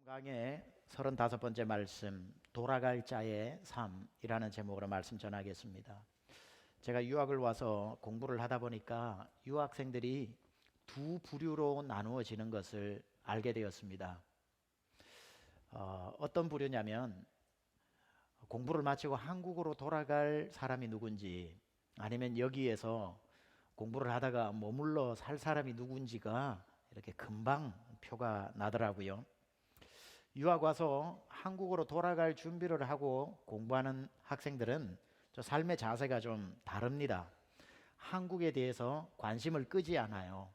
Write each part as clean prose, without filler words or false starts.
강의 35번째 말씀, 돌아갈 자의 삶이라는 제목으로 말씀 전하겠습니다. 제가 유학을 와서 공부를 하다 보니까 유학생들이 두 부류로 나누어지는 것을 알게 되었습니다. 어떤 부류냐면 공부를 마치고 한국으로 돌아갈 사람이 누군지, 아니면 여기에서 공부를 하다가 머물러 살 사람이 누군지가 이렇게 금방 표가 나더라고요. 유학 와서 한국으로 돌아갈 준비를 하고 공부하는 학생들은 저 삶의 자세가 좀 다릅니다. 한국에 대해서 관심을 끄지 않아요.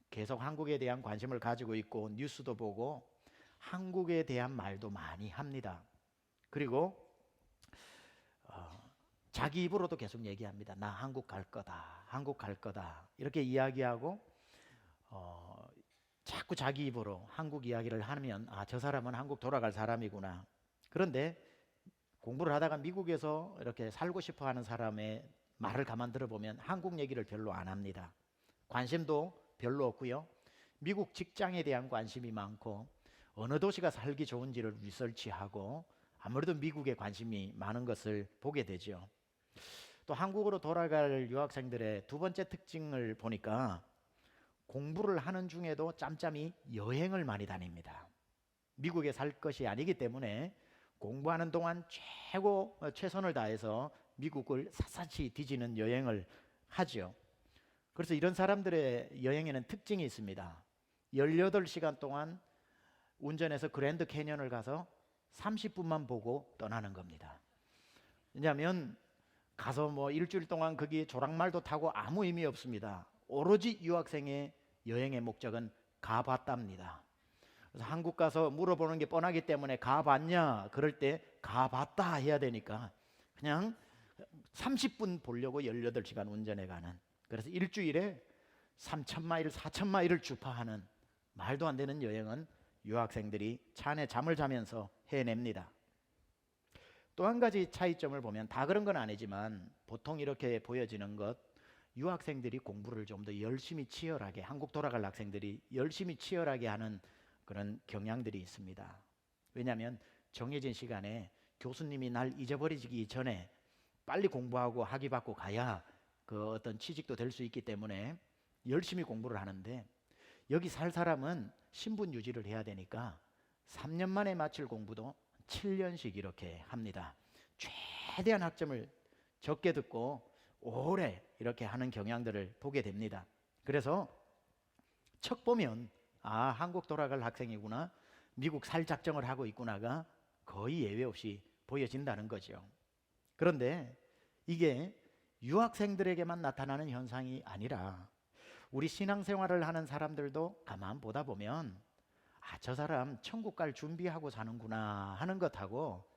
계속 한국에 대한 관심을 가지고 있고 뉴스도 보고 한국에 대한 말도 많이 합니다. 그리고 자기 입으로도 계속 얘기합니다. 나 한국 갈 거다, 한국 갈 거다, 이렇게 이야기하고 자꾸 자기 입으로 한국 이야기를 하면 저 사람은 한국 돌아갈 사람이구나. 그런데 공부를 하다가 미국에서 이렇게 살고 싶어 하는 사람의 말을 가만 들어보면 한국 얘기를 별로 안 합니다. 관심도 별로 없고요. 미국 직장에 대한 관심이 많고 어느 도시가 살기 좋은지를 리서치하고 아무래도 미국에 관심이 많은 것을 보게 되죠. 또 한국으로 돌아갈 유학생들의 두 번째 특징을 보니까 공부를 하는 중에도 짬짬이 여행을 많이 다닙니다. 미국에 살 것이 아니기 때문에 공부하는 동안 최선을 다해서 미국을 샅샅이 뒤지는 여행을 하죠. 그래서 이런 사람들의 여행에는 특징이 있습니다. 18시간 동안 운전해서 그랜드 캐년을 가서 30분만 보고 떠나는 겁니다. 왜냐하면 가서 일주일 동안 거기 조랑말도 타고 아무 의미 없습니다. 오로지 유학생의 여행의 목적은 가봤답니다. 그래서 한국 가서 물어보는 게 뻔하기 때문에 가봤냐? 그럴 때 가봤다 해야 되니까 그냥 30분 보려고 18시간 운전해 가는, 그래서 일주일에 3,000마일, 4,000마일을 주파하는 말도 안 되는 여행은 유학생들이 차 안에 잠을 자면서 해냅니다. 또 한 가지 차이점을 보면 다 그런 건 아니지만 보통 이렇게 보여지는 것, 유학생들이 공부를 좀 더 열심히 치열하게, 한국 돌아갈 학생들이 열심히 치열하게 하는 그런 경향들이 있습니다. 왜냐하면 정해진 시간에 교수님이 날 잊어버리기 전에 빨리 공부하고 학위 받고 가야 그 어떤 취직도 될 수 있기 때문에 열심히 공부를 하는데, 여기 살 사람은 신분 유지를 해야 되니까 3년 만에 마칠 공부도 7년씩 이렇게 합니다. 최대한 학점을 적게 듣고 오래 이렇게 하는 경향들을 보게 됩니다. 그래서 척 보면 한국 돌아갈 학생이구나, 미국 살 작정을 하고 있구나가 거의 예외 없이 보여진다는 거죠. 그런데 이게 유학생들에게만 나타나는 현상이 아니라 우리 신앙생활을 하는 사람들도 가만 보다 보면 저 사람 천국 갈 준비하고 사는구나 하는 것하고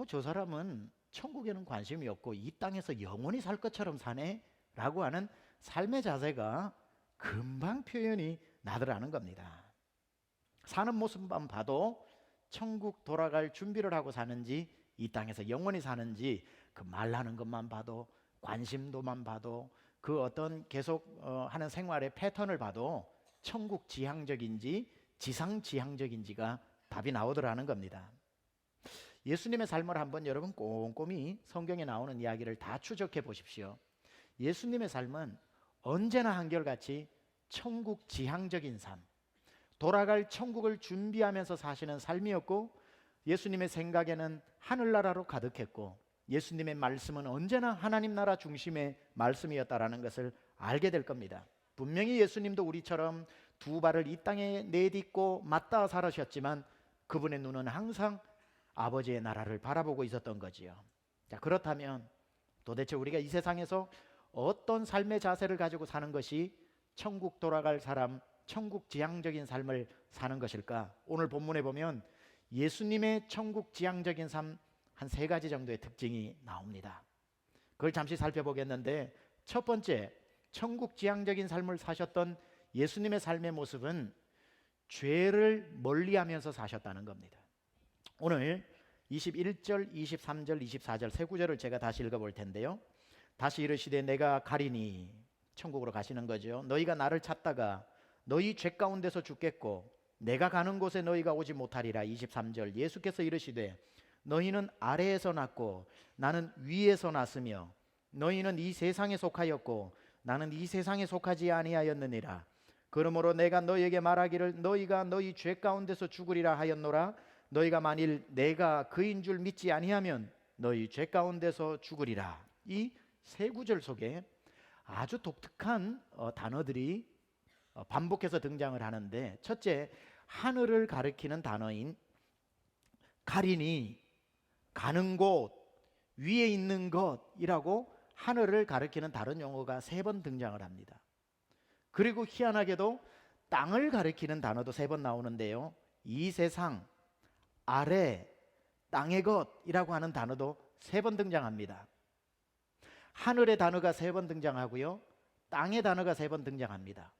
저 사람은 천국에는 관심이 없고 이 땅에서 영원히 살 것처럼 사네 라고 하는 삶의 자세가 금방 표현이 나더라는 겁니다. 사는 모습만 봐도 천국 돌아갈 준비를 하고 사는지 이 땅에서 영원히 사는지, 그 말하는 것만 봐도, 관심도만 봐도, 그 어떤 계속 하는 생활의 패턴을 봐도 천국 지향적인지 지상 지향적인지가 답이 나오더라는 겁니다. 예수님의 삶을 한번 여러분 꼼꼼히 성경에 나오는 이야기를 다 추적해 보십시오. 예수님의 삶은 언제나 한결같이 천국 지향적인 삶, 돌아갈 천국을 준비하면서 사시는 삶이었고, 예수님의 생각에는 하늘나라로 가득했고, 예수님의 말씀은 언제나 하나님 나라 중심의 말씀이었다라는 것을 알게 될 겁니다. 분명히 예수님도 우리처럼 두 발을 이 땅에 내딛고 맞닿아 살으셨지만 그분의 눈은 항상 아버지의 나라를 바라보고 있었던 거지요. 자, 그렇다면 도대체 우리가 이 세상에서 어떤 삶의 자세를 가지고 사는 것이 천국 돌아갈 사람, 천국 지향적인 삶을 사는 것일까? 오늘 본문에 보면 예수님의 천국 지향적인 삶 한 3가지 정도의 특징이 나옵니다. 그걸 잠시 살펴보겠는데, 첫 번째, 천국 지향적인 삶을 사셨던 예수님의 삶의 모습은 죄를 멀리하면서 사셨다는 겁니다. 오늘 21절, 23절, 24절 세 구절을 제가 다시 읽어볼 텐데요. 다시 이르시되 내가 가리니, 천국으로 가시는 거죠. 너희가 나를 찾다가 너희 죄 가운데서 죽겠고 내가 가는 곳에 너희가 오지 못하리라. 23절 예수께서 이르시되 너희는 아래에서 났고 나는 위에서 났으며 너희는 이 세상에 속하였고 나는 이 세상에 속하지 아니하였느니라. 그러므로 내가 너희에게 말하기를 너희가 너희 죄 가운데서 죽으리라 하였노라. 너희가 만일 내가 그인 줄 믿지 아니하면 너희 죄 가운데서 죽으리라. 이 세 구절 속에 아주 독특한 단어들이 반복해서 등장을 하는데, 첫째, 하늘을 가리키는 단어인 가리니, 가는 곳, 위에 있는 것이라고 하늘을 가리키는 다른 용어가 3번 등장을 합니다. 그리고 희한하게도 땅을 가리키는 단어도 3번 나오는데요, 이 세상, 아래, 땅의 것이라고 하는 단어도 3번 등장합니다. 하늘의 단어가 3번 등장하고요, 땅의 단어가 3번 등장합니다.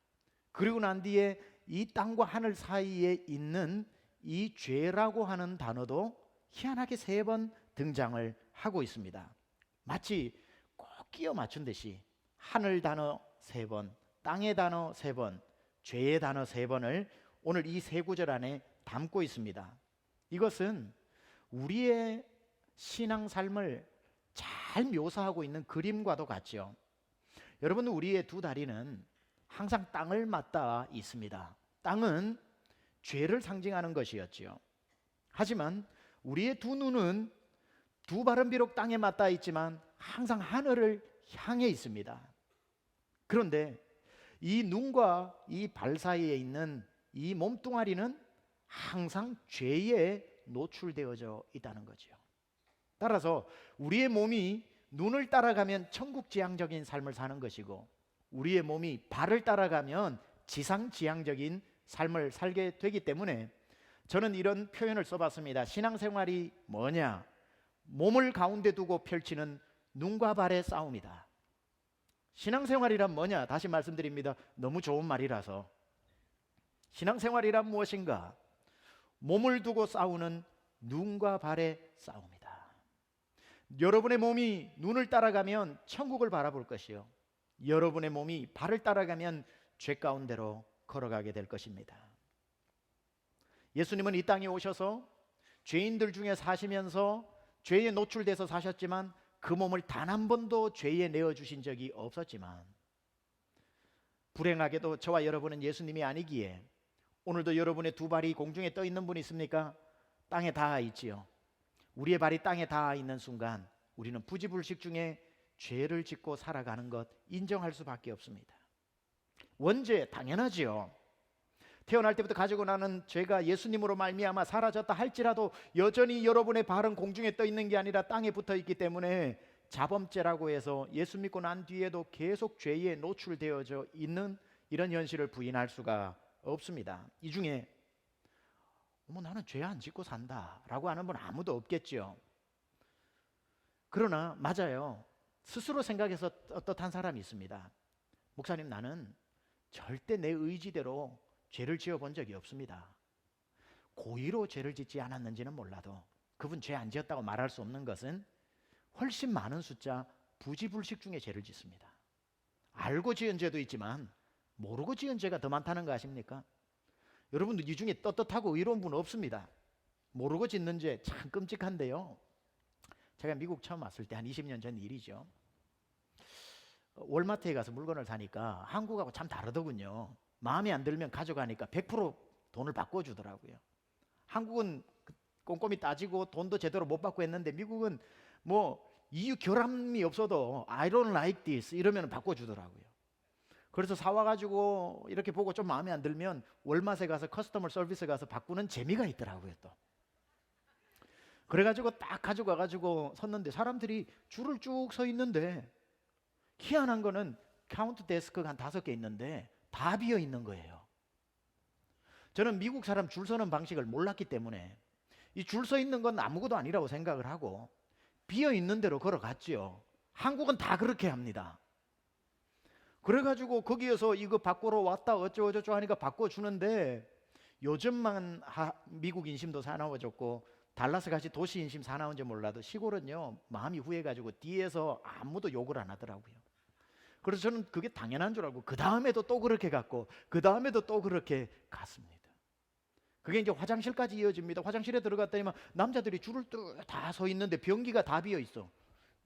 그리고 난 뒤에 이 땅과 하늘 사이에 있는 이 죄라고 하는 단어도 희한하게 3번 등장을 하고 있습니다. 마치 꼭 끼워 맞춘 듯이 하늘 단어 3번, 땅의 단어 3번, 죄의 단어 3번을 오늘 이 3구절 안에 담고 있습니다. 이것은 우리의 신앙 삶을 잘 묘사하고 있는 그림과도 같죠. 여러분, 우리의 두 다리는 항상 땅을 맞닿아 있습니다. 땅은 죄를 상징하는 것이었지요. 하지만 우리의 두 눈은 두 발은 비록 땅에 맞닿아 있지만 항상 하늘을 향해 있습니다. 그런데 이 눈과 이 발 사이에 있는 이 몸뚱아리는 항상 죄에 노출되어져 있다는 거죠. 따라서 우리의 몸이 눈을 따라가면 천국지향적인 삶을 사는 것이고, 우리의 몸이 발을 따라가면 지상지향적인 삶을 살게 되기 때문에 저는 이런 표현을 써봤습니다. 신앙생활이 뭐냐? 몸을 가운데 두고 펼치는 눈과 발의 싸움이다. 신앙생활이란 뭐냐? 다시 말씀드립니다. 너무 좋은 말이라서. 신앙생활이란 무엇인가? 몸을 두고 싸우는 눈과 발의 싸움이다. 여러분의 몸이 눈을 따라가면 천국을 바라볼 것이요, 여러분의 몸이 발을 따라가면 죄 가운데로 걸어가게 될 것입니다. 예수님은 이 땅에 오셔서 죄인들 중에 사시면서 죄에 노출돼서 사셨지만 그 몸을 단 한 번도 죄에 내어주신 적이 없었지만, 불행하게도 저와 여러분은 예수님이 아니기에 오늘도 여러분의 두 발이 공중에 떠 있는 분 있습니까? 땅에 닿아 있지요. 우리의 발이 땅에 닿아 있는 순간 우리는 부지불식 중에 죄를 짓고 살아가는 것 인정할 수밖에 없습니다. 원죄 당연하지요. 태어날 때부터 가지고 나는 죄가 예수님으로 말미암아 사라졌다 할지라도 여전히 여러분의 발은 공중에 떠 있는 게 아니라 땅에 붙어 있기 때문에 자범죄라고 해서 예수 믿고 난 뒤에도 계속 죄에 노출되어져 있는 이런 현실을 부인할 수가 없습니다. 이 중에 나는 죄 안 짓고 산다 라고 하는 분 아무도 없겠죠. 그러나 맞아요, 스스로 생각해서 떳떳한 사람이 있습니다. 목사님, 나는 절대 내 의지대로 죄를 지어본 적이 없습니다. 고의로 죄를 짓지 않았는지는 몰라도 그분 죄 안 지었다고 말할 수 없는 것은 훨씬 많은 숫자 부지불식 중에 죄를 짓습니다. 알고 지은 죄도 있지만 모르고 지은 죄가 더 많다는 거 아십니까? 여러분들 이 중에 떳떳하고 의로운 분 없습니다. 모르고 짓는 죄 참 끔찍한데요, 제가 미국 처음 왔을 때 한 20년 전 일이죠. 월마트에 가서 물건을 사니까 한국하고 참 다르더군요. 마음에 안 들면 가져가니까 100% 돈을 바꿔주더라고요. 한국은 꼼꼼히 따지고 돈도 제대로 못 받고 했는데 미국은 뭐 이유 결함이 없어도 I don't like this 이러면 바꿔주더라고요. 그래서 사와가지고 이렇게 보고 좀 마음에 안 들면 월마트에 가서 커스터머 서비스 가서 바꾸는 재미가 있더라고요. 또 그래가지고 딱 가져가가지고 섰는데 사람들이 줄을 쭉 서 있는데 희한한 거는 카운트 데스크가 한 5개 있는데 다 비어 있는 거예요. 저는 미국 사람 줄 서는 방식을 몰랐기 때문에 이 줄 서 있는 건 아무것도 아니라고 생각을 하고 비어 있는 대로 걸어갔지요. 한국은 다 그렇게 합니다. 그래가지고 거기에서 이거 바꾸러 왔다 어쩌고저쩌고 하니까 바꿔주는데, 요즘만 미국 인심도 사나워졌고 달라스 같이 도시 인심 사나운지 몰라도 시골은요 마음이 후해가지고 뒤에서 아무도 욕을 안 하더라고요. 그래서 저는 그게 당연한 줄 알고 그 다음에도 또 그렇게 갔고 그 다음에도 또 그렇게 갔습니다. 그게 이제 화장실까지 이어집니다. 화장실에 들어갔더니 남자들이 줄을 쭉 다 서 있는데 변기가 다 비어 있어.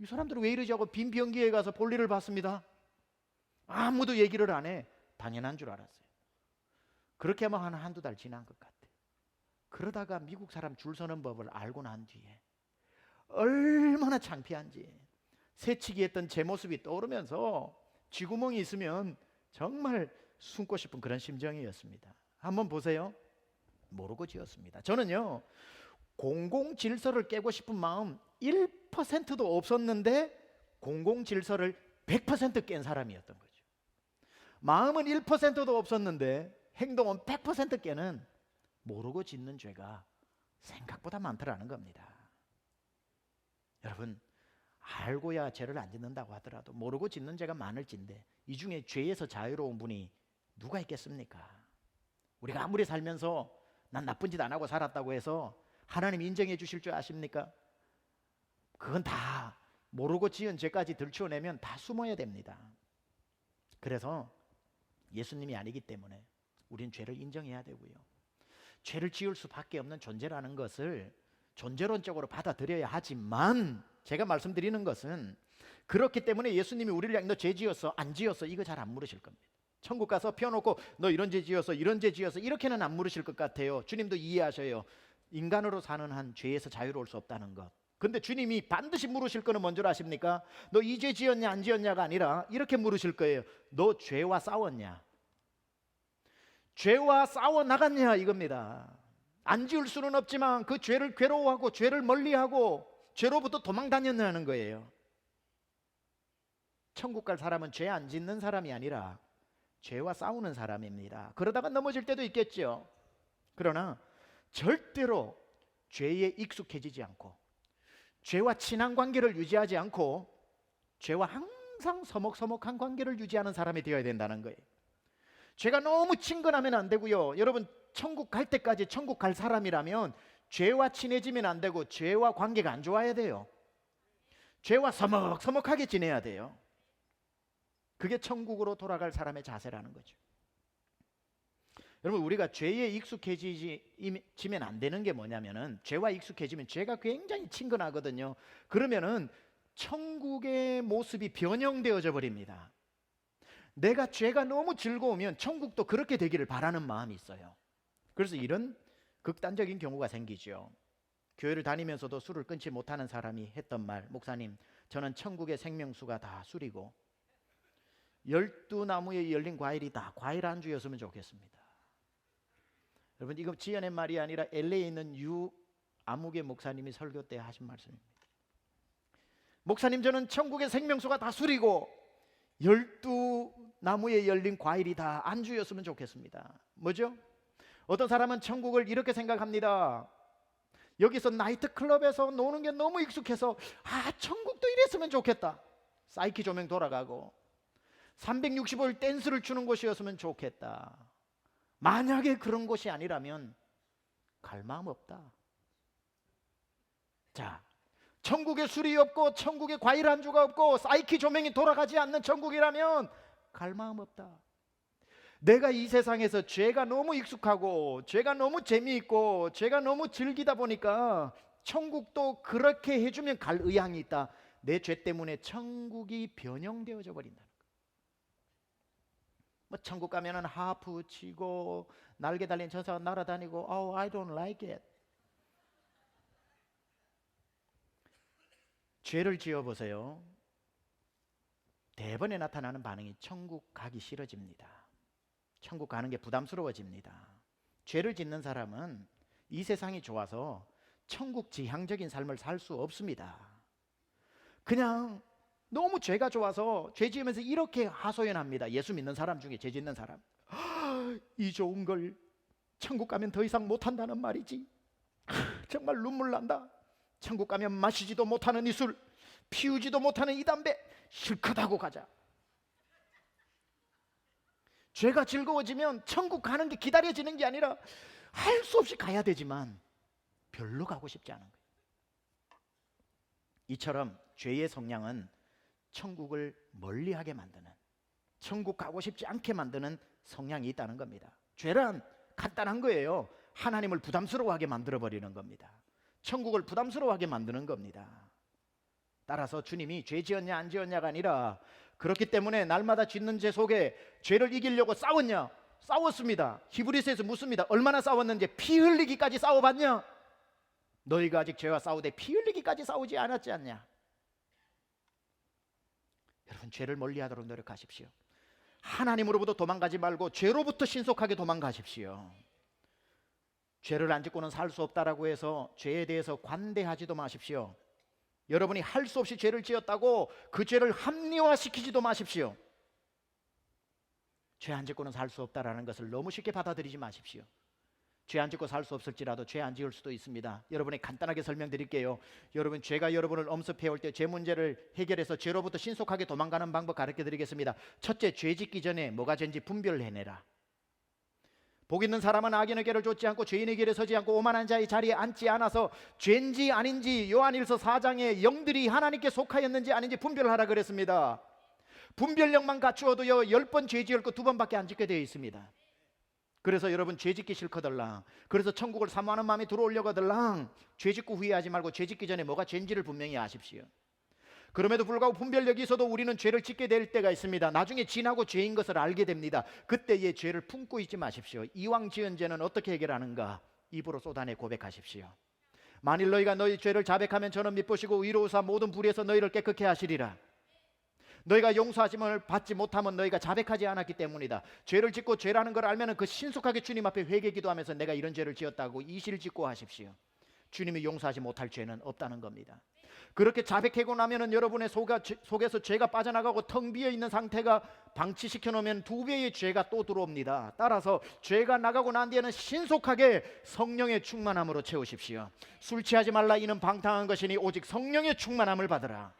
이 사람들은 왜 이러지 하고 빈 변기에 가서 볼일을 봤습니다. 아무도 얘기를 안 해. 당연한 줄 알았어요. 그렇게 하면 한두 달 지난 것 같아. 그러다가 미국 사람 줄 서는 법을 알고 난 뒤에 얼마나 창피한지 새치기 했던 제 모습이 떠오르면서 쥐구멍이 있으면 정말 숨고 싶은 그런 심정이었습니다. 한번 보세요. 모르고 지었습니다. 저는요, 공공 질서를 깨고 싶은 마음 1%도 없었는데 공공 질서를 100% 깬 사람이었던 거죠. 마음은 1%도 없었는데 행동은 100% 깨는 모르고 짓는 죄가 생각보다 많더라는 겁니다. 여러분, 알고야 죄를 안 짓는다고 하더라도 모르고 짓는 죄가 많을진데 이 중에 죄에서 자유로운 분이 누가 있겠습니까? 우리가 아무리 살면서 난 나쁜 짓 안 하고 살았다고 해서 하나님 인정해 주실 줄 아십니까? 그건 다 모르고 지은 죄까지 들추어내면 다 숨어야 됩니다. 그래서 예수님이 아니기 때문에 우린 죄를 인정해야 되고요, 죄를 지을 수밖에 없는 존재라는 것을 존재론적으로 받아들여야 하지만, 제가 말씀드리는 것은 그렇기 때문에 예수님이 우리를 향해 너 죄 지었어 안 지었어 이거 잘 안 물으실 겁니다. 천국 가서 펴놓고 너 이런 죄 지었어 이런 죄 지었어 이렇게는 안 물으실 것 같아요. 주님도 이해하셔요. 인간으로 사는 한 죄에서 자유로울 수 없다는 것. 근데 주님이 반드시 물으실 거는 뭔 줄 아십니까? 너 이 죄 지었냐 안 지었냐가 아니라 이렇게 물으실 거예요. 너 죄와 싸웠냐? 죄와 싸워 나갔냐 이겁니다. 안 지을 수는 없지만 그 죄를 괴로워하고 죄를 멀리하고 죄로부터 도망 다녔냐는 거예요. 천국 갈 사람은 죄 안 짓는 사람이 아니라 죄와 싸우는 사람입니다. 그러다가 넘어질 때도 있겠죠. 그러나 절대로 죄에 익숙해지지 않고 죄와 친한 관계를 유지하지 않고 죄와 항상 서먹서먹한 관계를 유지하는 사람이 되어야 된다는 거예요. 죄가 너무 친근하면 안 되고요. 여러분, 천국 갈 때까지 천국 갈 사람이라면 죄와 친해지면 안 되고 죄와 관계가 안 좋아야 돼요. 죄와 서먹서먹하게 지내야 돼요. 그게 천국으로 돌아갈 사람의 자세라는 거죠. 여러분, 우리가 죄에 익숙해지면 안 되는 게 뭐냐면은, 죄와 익숙해지면 죄가 굉장히 친근하거든요. 그러면은 천국의 모습이 변형되어져 버립니다. 내가 죄가 너무 즐거우면 천국도 그렇게 되기를 바라는 마음이 있어요. 그래서 이런 극단적인 경우가 생기죠. 교회를 다니면서도 술을 끊지 못하는 사람이 했던 말, 목사님, 저는 천국의 생명수가 다 술이고 12나무에 열린 과일이다, 과일 안주였으면 좋겠습니다. 여러분, 이거 지어낸 말이 아니라 LA에 있는 유 아무개 목사님이 설교 때 하신 말씀입니다. 목사님, 저는 천국의 생명수가 다 술이고 12나무에 열린 과일이 다 안주였으면 좋겠습니다. 뭐죠? 어떤 사람은 천국을 이렇게 생각합니다. 여기서 나이트클럽에서 노는 게 너무 익숙해서 천국도 이랬으면 좋겠다. 사이키 조명 돌아가고 365일 댄스를 추는 곳이었으면 좋겠다. 만약에 그런 곳이 아니라면 갈 마음 없다. 자, 천국에 술이 없고 천국에 과일 안주가 없고 사이키 조명이 돌아가지 않는 천국이라면 갈 마음 없다. 내가 이 세상에서 죄가 너무 익숙하고 죄가 너무 재미있고 죄가 너무 즐기다 보니까 천국도 그렇게 해주면 갈 의향이 있다. 내 죄 때문에 천국이 변형되어져 버린다는 거예요. 뭐 천국 가면은 하프 치고 날개 달린 천사가 날아다니고 Oh, I don't like it. 죄를 지어보세요. 대번에 나타나는 반응이 천국 가기 싫어집니다. 천국 가는 게 부담스러워집니다. 죄를 짓는 사람은 이 세상이 좋아서 천국 지향적인 삶을 살 수 없습니다. 그냥 너무 죄가 좋아서 죄 지으면서 이렇게 하소연합니다. 예수 믿는 사람 중에 죄 짓는 사람, 이 좋은 걸 천국 가면 더 이상 못한다는 말이지. 정말 눈물 난다. 천국 가면 마시지도 못하는 이 술, 피우지도 못하는 이 담배 실컷 하고 가자. 죄가 즐거워지면 천국 가는 게 기다려지는 게 아니라 할 수 없이 가야 되지만 별로 가고 싶지 않은 거예요. 이처럼 죄의 성향은 천국을 멀리하게 만드는, 천국 가고 싶지 않게 만드는 성향이 있다는 겁니다. 죄란 간단한 거예요. 하나님을 부담스러워하게 만들어버리는 겁니다. 천국을 부담스러워하게 만드는 겁니다. 따라서 주님이 죄 지었냐 안 지었냐가 아니라 그렇기 때문에 날마다 짓는 죄 속에 죄를 이기려고 싸웠냐? 싸웠습니다. 히브리서에서 묻습니다. 얼마나 싸웠는지. 피 흘리기까지 싸워봤냐? 너희가 아직 죄와 싸우되 피 흘리기까지 싸우지 않았지 않냐? 여러분, 죄를 멀리하도록 노력하십시오. 하나님으로부터 도망가지 말고 죄로부터 신속하게 도망가십시오. 죄를 안 짓고는 살 수 없다라고 해서 죄에 대해서 관대하지도 마십시오. 여러분이 할 수 없이 죄를 지었다고 그 죄를 합리화시키지도 마십시오. 죄 안 짓고는 살 수 없다라는 것을 너무 쉽게 받아들이지 마십시오. 죄 안 짓고 살 수 없을지라도 죄 안 지을 수도 있습니다. 여러분이 간단하게 설명드릴게요. 여러분, 죄가 여러분을 엄습해올 때 죄 문제를 해결해서 죄로부터 신속하게 도망가는 방법 가르쳐 드리겠습니다. 첫째, 죄 짓기 전에 뭐가 죄인지 분별해내라. 복 있는 사람은 악인의 길을 쫓지 않고 죄인의 길에 서지 않고 오만한 자의 자리에 앉지 않아서 죄인지 아닌지 요한일서 4장에 영들이 하나님께 속하였는지 아닌지 분별하라 그랬습니다. 분별력만 갖추어도요 10번 죄 지을 거 2번밖에 안 짓게 되어 있습니다. 그래서 여러분, 죄 짓기 싫거들랑, 그래서 천국을 사모하는 마음이 들어오려거들랑 죄 짓고 후회하지 말고 죄 짓기 전에 뭐가 죄인지를 분명히 아십시오. 그럼에도 불구하고 분별력이 있어도 우리는 죄를 짓게 될 때가 있습니다. 나중에 지나고 죄인 것을 알게 됩니다. 그때의 죄를 품고 있지 마십시오. 이왕 지은 죄는 어떻게 해결하는가? 입으로 쏟아내 고백하십시오. 만일 너희가 너희 죄를 자백하면 저는 미쁘시고 의로우사 모든 불의에서 너희를 깨끗게 하시리라. 너희가 용서하심을 받지 못하면 너희가 자백하지 않았기 때문이다. 죄를 짓고 죄라는 걸 알면 그 신속하게 주님 앞에 회개 기도하면서 내가 이런 죄를 지었다고 이실직고 하십시오. 주님이 용서하지 못할 죄는 없다는 겁니다. 그렇게 자백하고 나면은 여러분의 속에서 죄가 빠져나가고 텅 비어 있는 상태가 방치시켜 놓으면 2배의 죄가 또 들어옵니다. 따라서 죄가 나가고 난 뒤에는 신속하게 성령의 충만함으로 채우십시오. 술 취하지 말라 이는 방탕한 것이니 오직 성령의 충만함을 받으라.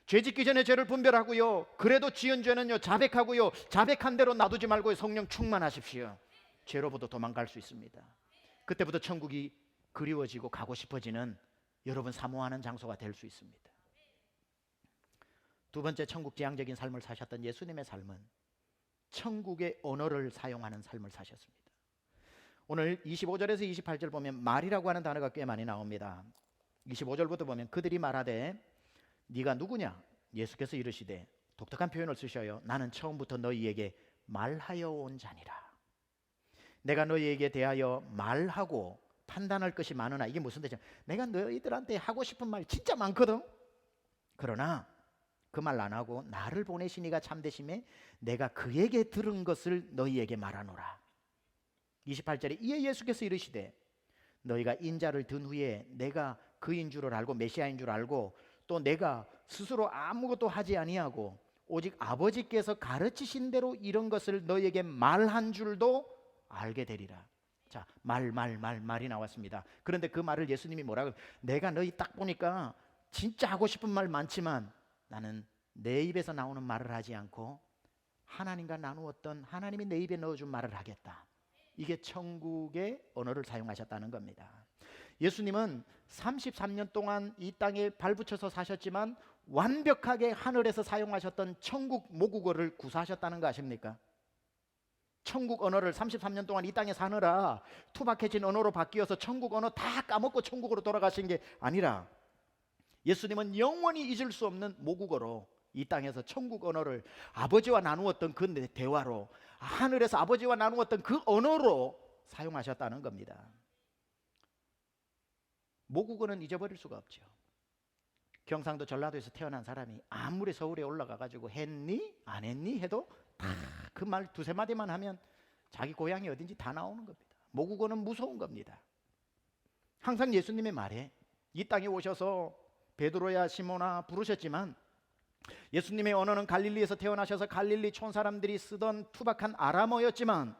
죄 짓기 전에 죄를 분별하고요, 그래도 지은 죄는요 자백하고요, 자백한 대로 놔두지 말고 성령 충만하십시오. 죄로부터 도망갈 수 있습니다. 그때부터 천국이 그리워지고 가고 싶어지는 여러분 사모하는 장소가 될 수 있습니다. 두 번째, 천국 지향적인 삶을 사셨던 예수님의 삶은 천국의 언어를 사용하는 삶을 사셨습니다. 오늘 25절에서 28절 보면 말이라고 하는 단어가 꽤 많이 나옵니다. 25절부터 보면 그들이 말하되 네가 누구냐? 예수께서 이르시되, 독특한 표현을 쓰셔요. 나는 처음부터 너희에게 말하여 온 자니라. 내가 너희에게 대하여 말하고 판단할 것이 많으나, 이게 무슨 뜻이냐? 내가 너희들한테 하고 싶은 말 진짜 많거든. 그러나 그 말 안 하고 나를 보내신 이가 참되심에 내가 그에게 들은 것을 너희에게 말하노라. 28절에 이에 예수께서 이르시되 너희가 인자를 든 후에 내가 그인 줄을 알고 메시아인 줄 알고 또 내가 스스로 아무것도 하지 아니하고 오직 아버지께서 가르치신 대로 이런 것을 너희에게 말한 줄도 알게 되리라. 자, 말이 나왔습니다. 그런데 그 말을 예수님이 뭐라고? 내가 너희 딱 보니까 진짜 하고 싶은 말 많지만 나는 내 입에서 나오는 말을 하지 않고 하나님과 나누었던, 하나님이 내 입에 넣어준 말을 하겠다. 이게 천국의 언어를 사용하셨다는 겁니다. 예수님은 33년 동안 이 땅에 발붙여서 사셨지만 완벽하게 하늘에서 사용하셨던 천국 모국어를 구사하셨다는 거 아십니까? 천국 언어를 33년 동안 이 땅에 사느라 투박해진 언어로 바뀌어서 천국 언어 다 까먹고 천국으로 돌아가신 게 아니라 예수님은 영원히 잊을 수 없는 모국어로 이 땅에서 천국 언어를 아버지와 나누었던 그 대화로, 하늘에서 아버지와 나누었던 그 언어로 사용하셨다는 겁니다. 모국어는 잊어버릴 수가 없죠. 경상도 전라도에서 태어난 사람이 아무리 서울에 올라가가지고 했니? 안 했니? 해도 다 그 말 두세 마디만 하면 자기 고향이 어딘지 다 나오는 겁니다. 모국어는 무서운 겁니다. 항상 예수님의 말에 이 땅에 오셔서 베드로야 시몬아 부르셨지만 예수님의 언어는 갈릴리에서 태어나셔서 갈릴리 촌 사람들이 쓰던 투박한 아람어였지만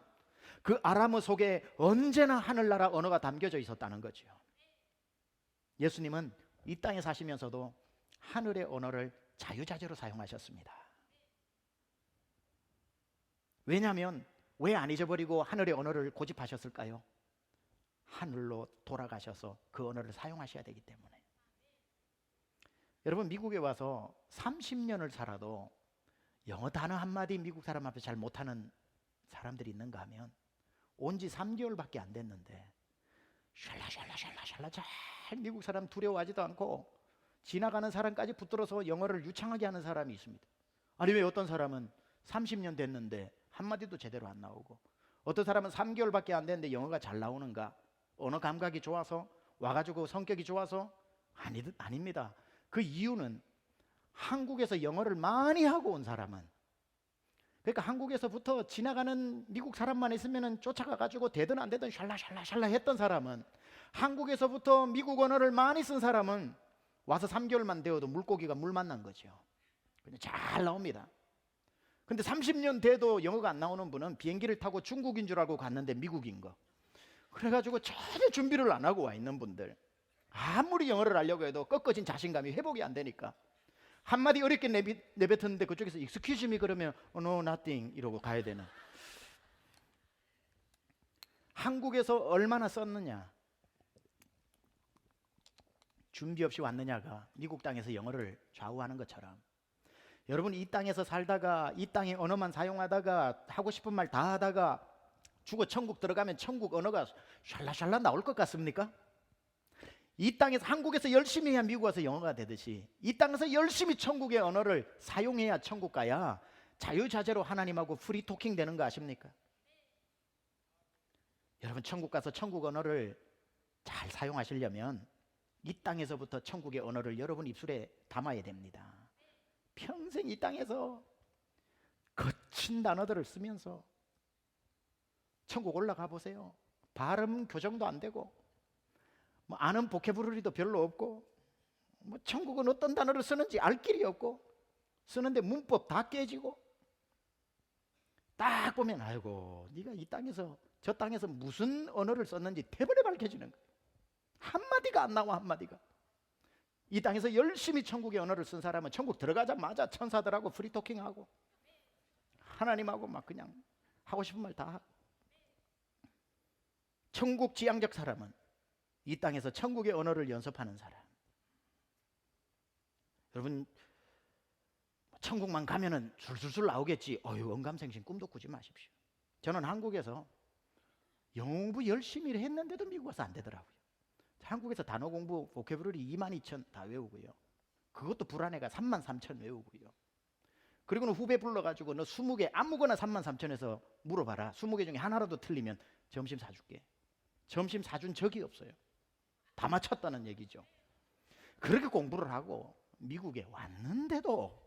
그 아람어 속에 언제나 하늘나라 언어가 담겨져 있었다는 거죠. 예수님은 이 땅에 사시면서도 하늘의 언어를 자유자재로 사용하셨습니다. 왜냐하면 왜 안 잊어버리고 하늘의 언어를 고집하셨을까요? 하늘로 돌아가셔서 그 언어를 사용하셔야 되기 때문에. 여러분, 미국에 와서 30년을 살아도 영어 단어 한마디 미국 사람 앞에 잘 못하는 사람들이 있는가 하면 온 지 3개월밖에 안 됐는데 샬라샬라샬라샬라 잘 미국 사람 두려워하지도 않고 지나가는 사람까지 붙들어서 영어를 유창하게 하는 사람이 있습니다. 아니 왜 어떤 사람은 30년 됐는데 한마디도 제대로 안 나오고, 어떤 사람은 3개월밖에 안 됐는데 영어가 잘 나오는가? 언어 감각이 좋아서 와가지고 성격이 좋아서? 아닙니다. 그 이유는 한국에서 영어를 많이 하고 온 사람은, 그러니까 한국에서부터 지나가는 미국 사람만 있으면 쫓아가가지고 되든 안 되든 샬라샬라샬라 했던 사람은, 한국에서부터 미국 언어를 많이 쓴 사람은 와서 3개월만 되어도 물고기가 물 만난 거죠. 그냥 잘 나옵니다. 근데 30년 돼도 영어가 안 나오는 분은 비행기를 타고 중국인 줄 알고 갔는데 미국인 거. 그래가지고 전혀 준비를 안 하고 와 있는 분들, 아무리 영어를 하려고 해도 꺾어진 자신감이 회복이 안 되니까 한마디 어렵게 내뱉었는데 그쪽에서 excuse me 그러면 no nothing 이러고 가야 되는. 한국에서 얼마나 썼느냐, 준비 없이 왔느냐가 미국 땅에서 영어를 좌우하는 것처럼, 여러분 이 땅에서 살다가 이 땅의 언어만 사용하다가 하고 싶은 말 다 하다가 죽어 천국 들어가면 천국 언어가 샬라샬라 나올 것 같습니까? 이 땅에서, 한국에서 열심히 해야 미국 와서 영어가 되듯이 이 땅에서 열심히 천국의 언어를 사용해야 천국 가야 자유자재로 하나님하고 프리토킹 되는 거 아십니까? 여러분 천국 가서 천국 언어를 잘 사용하시려면 이 땅에서부터 천국의 언어를 여러분 입술에 담아야 됩니다. 평생 이 땅에서 거친 단어들을 쓰면서 천국 올라가 보세요. 발음 교정도 안 되고 뭐 아는 보캐브러리도 별로 없고, 뭐 천국은 어떤 단어를 쓰는지 알 길이 없고, 쓰는데 문법 다 깨지고, 딱 보면 아이고 네가 이 땅에서 저 땅에서 무슨 언어를 썼는지 대번에 밝혀지는 거예요. 한마디가 안 나와. 한마디가. 이 땅에서 열심히 천국의 언어를 쓴 사람은 천국 들어가자마자 천사들하고 프리토킹하고 하나님하고 막 그냥 하고 싶은 말 다 하고. 천국 지향적 사람은 이 땅에서 천국의 언어를 연습하는 사람. 여러분 천국만 가면은 술술술 나오겠지. 언감생심 꿈도 꾸지 마십시오. 저는 한국에서 영어 공부 열심히 했는데도 미국 와서 안 되더라고요. 한국에서 단어 공부 보캐브러리 22,000 다 외우고요. 그것도 불안해가 33,000 외우고요. 그리고는 후배 불러가지고 너 20개 아무거나 33,000에서 물어봐라. 20개 중에 하나라도 틀리면 점심 사줄게. 점심 사준 적이 없어요. 다 맞췄다는 얘기죠. 그렇게 공부를 하고 미국에 왔는데도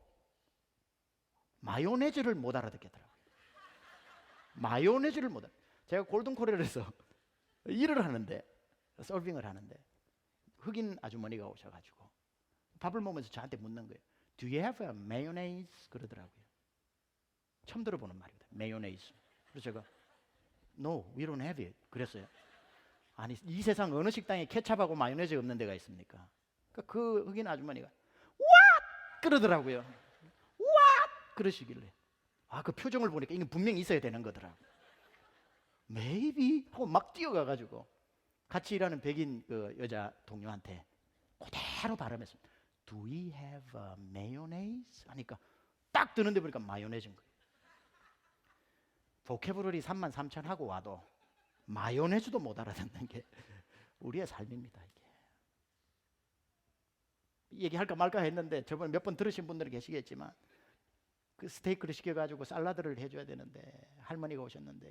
마요네즈를 못 알아듣겠더라고요. 마요네즈를 못 알아. 제가 골든코리아에서 일을 하는데, 서빙을 하는데 흑인 아주머니가 오셔가지고 밥을 먹으면서 저한테 묻는 거예요. Do you have a mayonnaise? 그러더라고요. 처음 들어보는 말입니다. mayonnaise. 그래서 제가 No, we don't have it. 그랬어요. 아니 이 세상 어느 식당에 케찹하고 마요네즈 없는 데가 있습니까? 그러니까 그 흑인 아주머니가 What? 그러더라고요. What? 그러시길래 그 표정을 보니까 이게 분명히 있어야 되는 거더라고요. Maybe? 하고 막 뛰어가가지고 같이 일하는 백인 그 여자 동료한테 그대로 발음했습니다. Do we have a mayonnaise? 하니까 딱 드는데 보니까 마요네즈인 거예요. 보캐브러리 33,000 하고 와도 마요네즈도 못 알아듣는 게 우리의 삶입니다. 이게 얘기할까 말까 했는데 저번에 몇 번 들으신 분들이 계시겠지만 그 스테이크를 시켜가지고 살라드를 해줘야 되는데 할머니가 오셨는데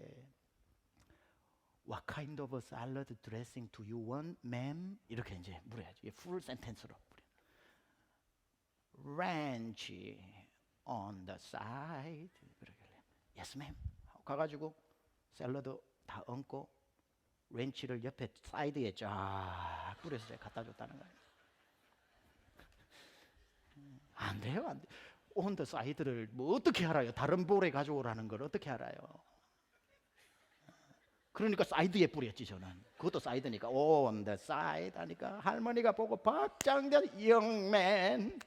What kind of a salad dressing do you want, ma'am? 이렇게 이제 물어야죠. 풀 센텐스로. Ranch on the side. Yes, ma'am. 가가지고 샐러드 다 얹고 렌치를 옆에 사이드에 쫙 뿌려서 제가 갖다 줬다는 거예요. 안 돼요, 안 돼. On the side를 뭐 어떻게 알아요? 다른 볼에 가져오라는 걸 어떻게 알아요? 그러니까 사이드에 뿌렸지 저는. 그것도 사이드니까 on the side 하니까 할머니가 보고 박장대 young man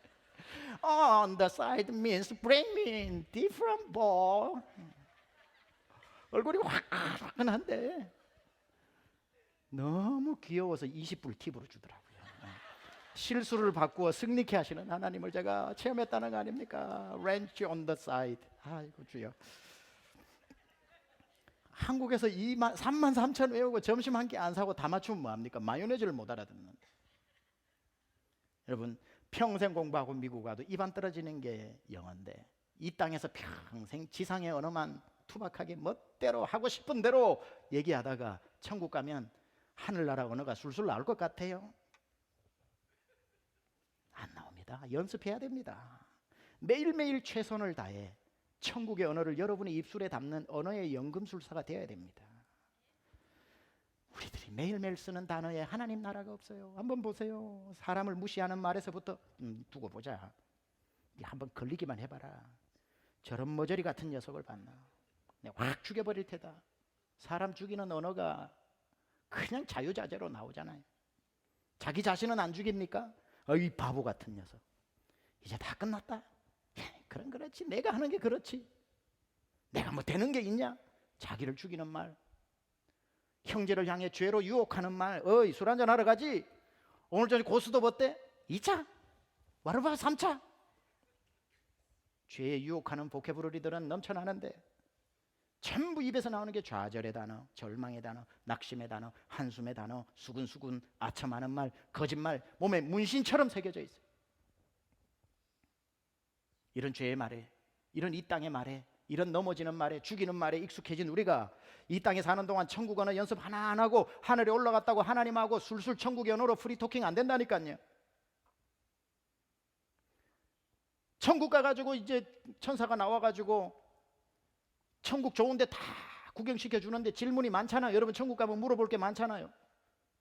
on the side means bring me different bowl. 얼굴이 화끈한데 너무 귀여워서 20불 팁으로 주더라고요. 실수를 바꾸어 승리케 하시는 하나님을 제가 체험했다는 거 아닙니까? Ranch on the side. 아이고 주여. 한국에서 3만 3천 외우고 점심 한 끼 안 사고 다 맞추면 뭐합니까? 마요네즈를 못 알아듣는데. 여러분, 평생 공부하고 미국 가도 입안 떨어지는 게 영어인데 이 땅에서 평생 지상의 언어만 투박하게 멋대로 하고 싶은 대로 얘기하다가 천국 가면 하늘나라 언어가 술술 나올 것 같아요? 안 나옵니다. 연습해야 됩니다. 매일매일 최선을 다해 천국의 언어를 여러분의 입술에 담는 언어의 연금술사가 되어야 됩니다. 우리들이 매일매일 쓰는 단어에 하나님 나라가 없어요. 한번 보세요. 사람을 무시하는 말에서부터 두고 보자. 한번 걸리기만 해봐라. 저런 머저리 같은 녀석을 봤나? 내가 확 죽여버릴 테다. 사람 죽이는 언어가 그냥 자유자재로 나오잖아요. 자기 자신은 안 죽입니까? 이 바보 같은 녀석. 이제 다 끝났다. 그럼 그렇지. 내가 하는 게 그렇지. 내가 뭐 되는 게 있냐? 자기를 죽이는 말. 형제를 향해 죄로 유혹하는 말. 어이, 술 한잔 하러 가지. 오늘 저녁 고수도 어때? 2차? 와르바 3차? 죄에 유혹하는 보케브러리들은 넘쳐나는데 전부 입에서 나오는 게 좌절의 단어, 절망의 단어, 낙심의 단어, 한숨의 단어, 수근수근, 아첨하는 말, 거짓말, 몸에 문신처럼 새겨져 있어요. 이런 죄의 말에, 이런 이 땅의 말에, 이런 넘어지는 말에, 죽이는 말에 익숙해진 우리가 이 땅에 사는 동안 천국 언어 연습 하나 안 하고 하늘에 올라갔다고 하나님하고 술술 천국의 언어로 프리토킹 안 된다니까요. 천국 가가지고 이제 천사가 나와가지고 천국 좋은데 다 구경시켜 주는데 질문이 많잖아요. 여러분 천국 가면 물어볼 게 많잖아요.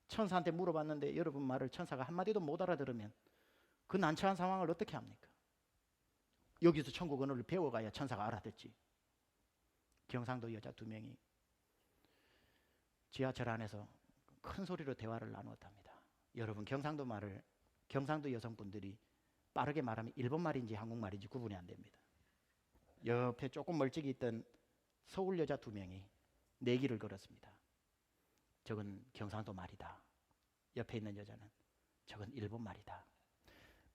천사한테 물어봤는데 여러분 말을 천사가 한마디도 못 알아들으면 그 난처한 상황을 어떻게 합니까? 여기서 천국 언어를 배워가야 천사가 알아듣지. 경상도 여자 2명이 지하철 안에서 큰 소리로 대화를 나누었답니다. 여러분 경상도 말을 경상도 여성분들이 빠르게 말하면 일본 말인지 한국말인지 구분이 안 됩니다. 옆에 조금 멀찍이 있던 서울 여자 2명이 내기를 걸었습니다. 저건 경상도 말이다. 옆에 있는 여자는 저건 일본 말이다.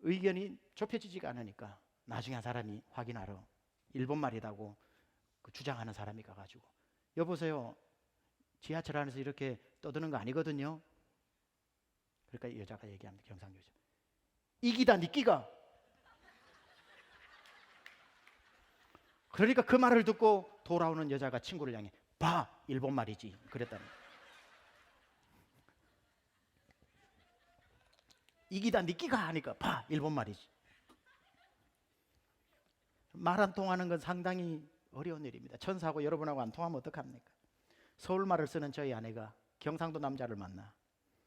의견이 좁혀지지가 않으니까 나중에 한 사람이 확인하러 일본 말이라고 주장하는 사람이 가가지고 여보세요. 지하철 안에서 이렇게 떠드는 거 아니거든요. 그러니까 여자가 얘기합니다. 경상도 여자. 이기다 니끼가. 그러니까 그 말을 듣고 돌아오는 여자가 친구를 향해 봐 일본 말이지 그랬다는 거예요. 이기다 니끼가 하니까 봐 일본 말이지. 말 안 통하는 건 상당히 어려운 일입니다. 천사하고 여러분하고 안 통하면 어떡합니까? 서울말을 쓰는 저희 아내가 경상도 남자를 만나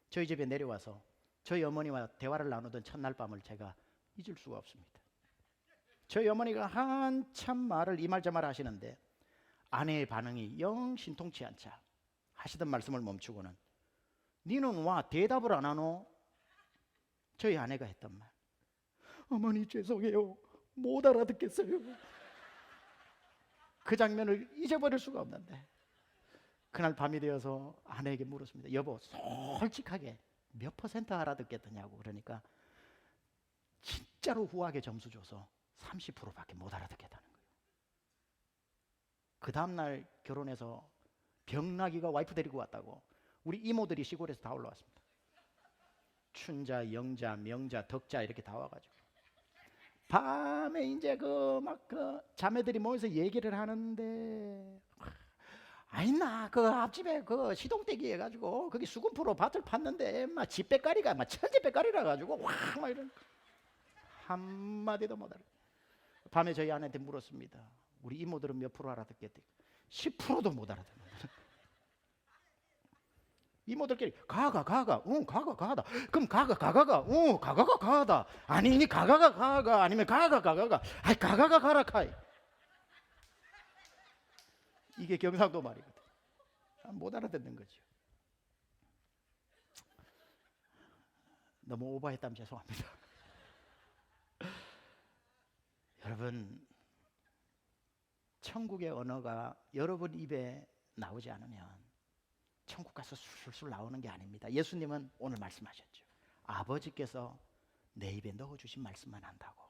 저희 집에 내려와서 저희 어머니와 대화를 나누던 첫날 밤을 제가 잊을 수가 없습니다. 저희 어머니가 한참 말을 이 말 저 말 하시는데 아내의 반응이 영 신통치 않자 하시던 말씀을 멈추고는 니는 와 대답을 안 하노? 저희 아내가 했던 말. 어머니 죄송해요. 못 알아듣겠어요. 그 장면을 잊어버릴 수가 없는데 그날 밤이 되어서 아내에게 물었습니다. 여보 솔직하게 몇 % 알아듣겠느냐고. 그러니까 진짜로 후하게 점수 줘서 30%밖에 못 알아듣겠다는 거예요. 그 다음날 결혼해서 병나기가 와이프 데리고 왔다고 우리 이모들이 시골에서 다 올라왔습니다. 춘자, 영자, 명자, 덕자 이렇게 다 와가지고 밤에 이제 그 자매들이 모여서 얘기를 하는데 아있나 그 앞집에 그 시동대기 해가지고 거기 수금프로 밭을 팠는데 막 집배까리가 막 천지배까리라 가지고 확 이런 한마디도 못 알아. 밤에 저희 아내한테 물었습니다. 우리 이모들은 몇 프로 알아듣겠대? 10%도 못 알아듣는. 이모들끼리 가가 응 가가다. 그럼 가가가 아니니 가가 아니면 가가 아이 가가가 가라 카이. 이게 경상도 말이거든. 못 알아듣는 거죠. 너무 오버했다면 죄송합니다. 여러분 천국의 언어가 여러분 입에 나오지 않으면 천국 가서 술술 나오는 게 아닙니다. 예수님은 오늘 말씀하셨죠. 아버지께서 내 입에 넣어주신 말씀만 한다고.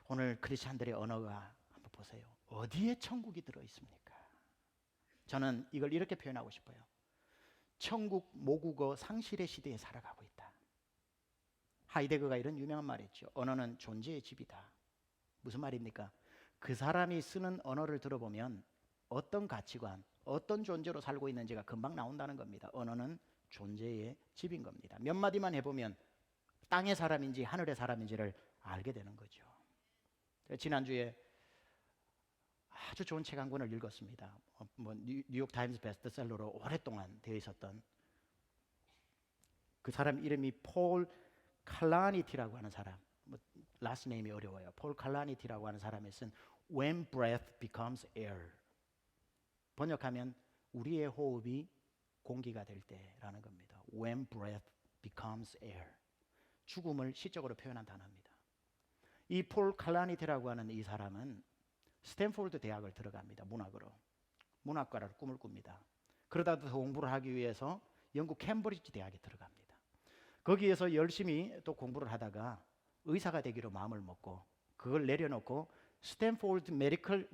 오늘 크리스찬들의 언어가 한번 보세요. 어디에 천국이 들어있습니까? 저는 이걸 이렇게 표현하고 싶어요. 천국 모국어 상실의 시대에 살아가고 있다. 하이데거가 이런 유명한 말을 했죠. 언어는 존재의 집이다. 무슨 말입니까? 그 사람이 쓰는 언어를 들어보면 어떤 가치관, 어떤 존재로 살고 있는지가 금방 나온다는 겁니다. 언어는 존재의 집인 겁니다. 몇 마디만 해보면 땅의 사람인지 하늘의 사람인지를 알게 되는 거죠. 지난주에 아주 좋은 책 한 권을 읽었습니다. 뉴욕 타임스 베스트셀러로 오랫동안 되어 있었던 그 사람 이름이 폴 칼라니티라고 하는 사람. 라스트 네임이 어려워요. 폴 칼라니티라고 하는 사람이 쓴 When Breath Becomes Air. 번역하면 우리의 호흡이 공기가 될 때라는 겁니다. When breath becomes air. 죽음을 시적으로 표현한 단어입니다. 이 폴 칼라니티라고 하는 이 사람은 스탠포드 대학을 들어갑니다. 문학과를 꿈을 꿉니다. 그러다 더 공부를 하기 위해서 영국 캠브리지 대학에 들어갑니다. 거기에서 열심히 또 공부를 하다가 의사가 되기로 마음을 먹고 그걸 내려놓고 스탠포드 메디컬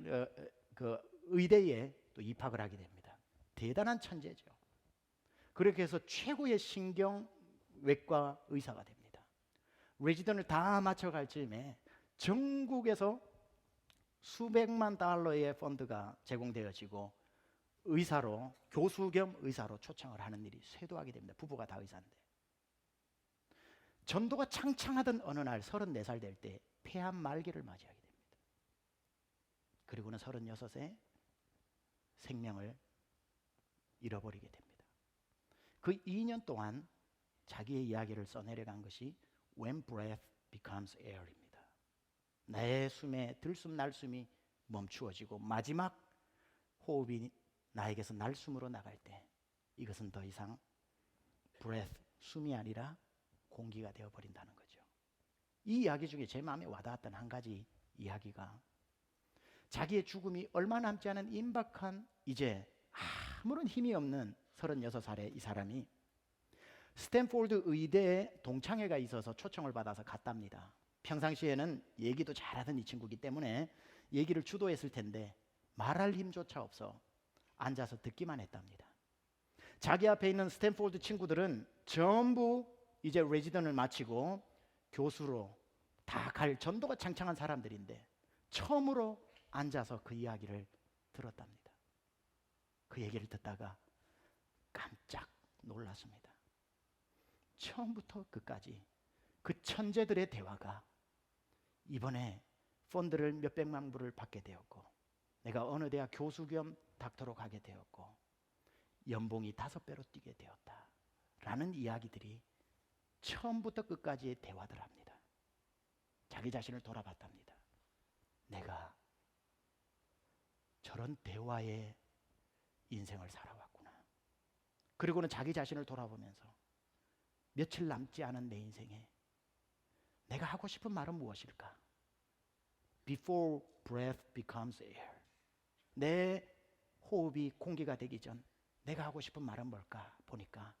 의대에 또 입학을 하게 됩니다. 대단한 천재죠. 그렇게 해서 최고의 신경외과 의사가 됩니다. 레지던을 다 마쳐갈 즈음에 전국에서 수백만 달러의 펀드가 제공되어지고 의사로, 교수 겸 의사로 초청을 하는 일이 쇄도하게 됩니다. 부부가 다 의사인데. 전도가 창창하던 어느 날 34살 될 때 폐암 말기를 맞이하게 됩니다. 그리고는 36세 생명을 잃어버리게 됩니다. 그 2년 동안 자기의 이야기를 써내려간 것이 When Breath Becomes Air입니다. 내 숨에 들숨 날숨이 멈추어지고 마지막 호흡이 나에게서 날숨으로 나갈 때 이것은 더 이상 breath, 숨이 아니라 공기가 되어버린다는 거죠. 이 이야기 중에 제 마음에 와닿았던 한 가지 이야기가 자기의 죽음이 얼마 남지 않은 임박한 이제 아무런 힘이 없는 36살의 이 사람이 스탠포드 의대에 동창회가 있어서 초청을 받아서 갔답니다. 평상시에는 얘기도 잘하던 이 친구이기 때문에 얘기를 주도했을 텐데 말할 힘조차 없어 앉아서 듣기만 했답니다. 자기 앞에 있는 스탠포드 친구들은 전부 이제 레지던을 마치고 교수로 다 갈 전도가 창창한 사람들인데 처음으로 앉아서 그 이야기를 들었답니다. 그 얘기를 듣다가 깜짝 놀랐습니다. 처음부터 끝까지 그 천재들의 대화가 이번에 펀드를 몇백만 불을 받게 되었고 내가 어느 대학 교수 겸 닥터로 가게 되었고 연봉이 5배로 뛰게 되었다 라는 이야기들이 처음부터 끝까지의 대화들합니다. 자기 자신을 돌아봤답니다. 내가 저런 대화의 인생을 살아왔구나. 그리고는 자기 자신을 돌아보면서 며칠 남지 않은 내 인생에 내가 하고 싶은 말은 무엇일까? Before breath becomes air. 내 호흡이 공기가 되기 전 내가 하고 싶은 말은 뭘까? 보니까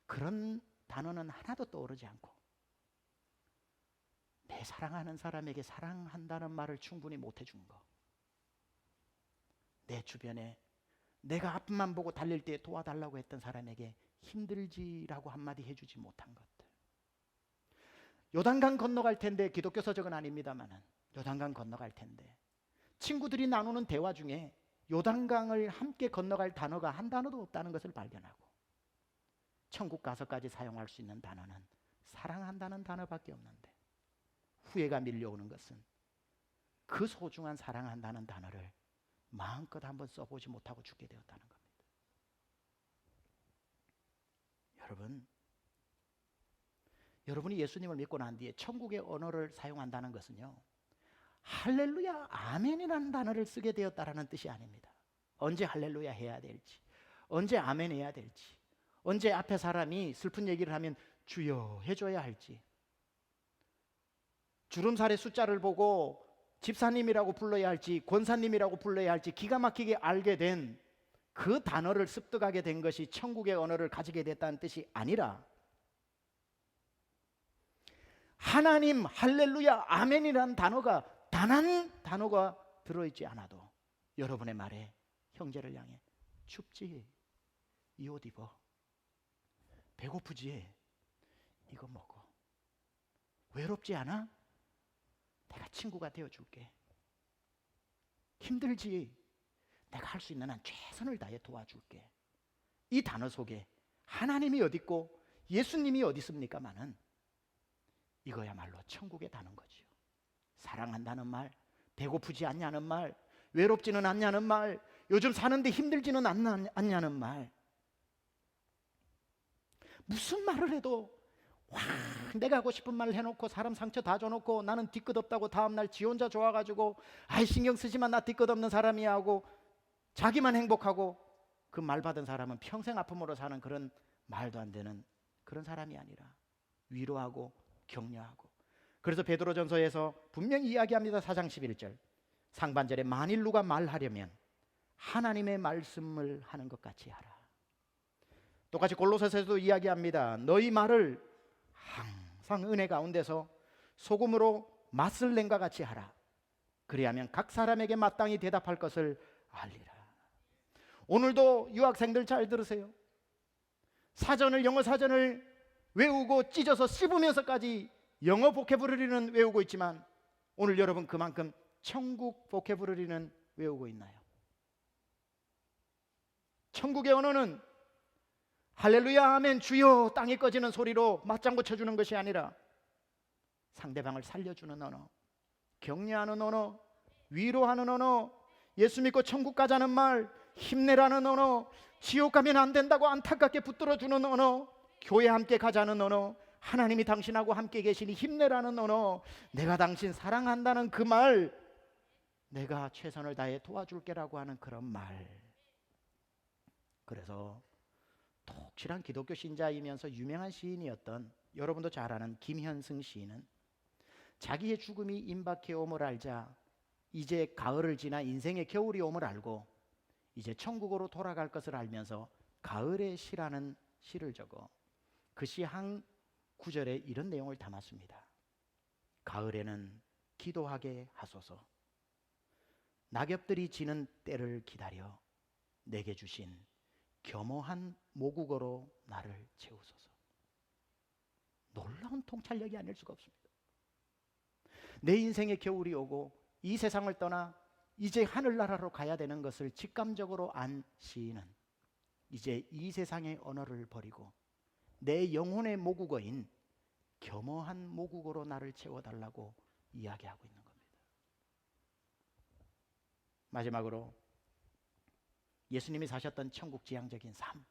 그런 단어는 하나도 떠오르지 않고 내 사랑하는 사람에게 사랑한다는 말을 충분히 못 해준 거. 내 주변에 내가 앞만 보고 달릴 때 도와달라고 했던 사람에게 힘들지라고 한마디 해주지 못한 것들. 요단강 건너갈 텐데, 기독교 서적은 아닙니다만은 요단강 건너갈 텐데 친구들이 나누는 대화 중에 요단강을 함께 건너갈 단어가 한 단어도 없다는 것을 발견하고 천국 가서까지 사용할 수 있는 단어는 사랑한다는 단어밖에 없는데 후회가 밀려오는 것은 그 소중한 사랑한다는 단어를 마음껏 한번 써보지 못하고 죽게 되었다는 겁니다. 여러분이 예수님을 믿고 난 뒤에 천국의 언어를 사용한다는 것은요, 할렐루야 아멘이라는 단어를 쓰게 되었다라는 뜻이 아닙니다. 언제 할렐루야 해야 될지, 언제 아멘 해야 될지, 언제 앞에 사람이 슬픈 얘기를 하면 주여 해줘야 할지, 주름살의 숫자를 보고 집사님이라고 불러야 할지 권사님이라고 불러야 할지 기가 막히게 알게 된 그 단어를 습득하게 된 것이 천국의 언어를 가지게 됐다는 뜻이 아니라 하나님 할렐루야 아멘이라는 단어가 단 한 단어가 들어있지 않아도 여러분의 말에 형제를 향해 춥지? 이 옷 입어. 배고프지? 이거 먹어. 외롭지 않아? 내가 친구가 되어줄게. 힘들지? 내가 할 수 있는 한 최선을 다해 도와줄게. 이 단어 속에 하나님이 어디 있고 예수님이 어디 있습니까마는 이거야말로 천국의 단어인 거죠. 사랑한다는 말, 배고프지 않냐는 말, 외롭지는 않냐는 말, 요즘 사는데 힘들지는 않냐는 말. 무슨 말을 해도 와, 내가 하고 싶은 말을 해놓고 사람 상처 다 줘놓고 나는 뒤끝없다고 다음날 지 혼자 좋아가지고 아이 신경 쓰지만 나 뒤끝없는 사람이야 하고 자기만 행복하고 그 말 받은 사람은 평생 아픔으로 사는 그런 말도 안 되는 그런 사람이 아니라 위로하고 격려하고. 그래서 베드로전서에서 분명히 이야기합니다. 4장 11절 상반절에 만일 누가 말하려면 하나님의 말씀을 하는 것 같이 하라. 똑같이 골로새서에서도 이야기합니다. 너희 말을 항상 은혜 가운데서 소금으로 맛을 낸과 같이 하라. 그리하면 각 사람에게 마땅히 대답할 것을 알리라. 오늘도 유학생들 잘 들으세요. 사전을 영어 사전을 외우고 찢어서 씹으면서까지 영어 보캐브러리는 외우고 있지만 오늘 여러분 그만큼 천국 보캐브러리는 외우고 있나요? 천국의 언어는 할렐루야 아멘 주여 땅이 꺼지는 소리로 맞장구 쳐주는 것이 아니라 상대방을 살려주는 언어, 격려하는 언어, 위로하는 언어, 예수 믿고 천국 가자는 말, 힘내라는 언어, 지옥 가면 안 된다고 안타깝게 붙들어주는 언어, 교회 함께 가자는 언어, 하나님이 당신하고 함께 계시니 힘내라는 언어, 내가 당신 사랑한다는 그 말, 내가 최선을 다해 도와줄게라고 하는 그런 말. 그래서 독실한 기독교 신자이면서 유명한 시인이었던 여러분도 잘 아는 김현승 시인은 자기의 죽음이 임박해 옴을 알자 이제 가을을 지나 인생의 겨울이 옴을 알고 이제 천국으로 돌아갈 것을 알면서 가을의 시라는 시를 적어 그 시 한 구절에 이런 내용을 담았습니다. 가을에는 기도하게 하소서. 낙엽들이 지는 때를 기다려 내게 주신 겸허한 모국어로 나를 채우소서. 놀라운 통찰력이 아닐 수가 없습니다. 내 인생의 겨울이 오고 이 세상을 떠나 이제 하늘나라로 가야 되는 것을 직감적으로 안 시인은 이제 이 세상의 언어를 버리고 내 영혼의 모국어인 겸허한 모국어로 나를 채워달라고 이야기하고 있는 겁니다. 마지막으로 예수님이 사셨던 천국지향적인 삶,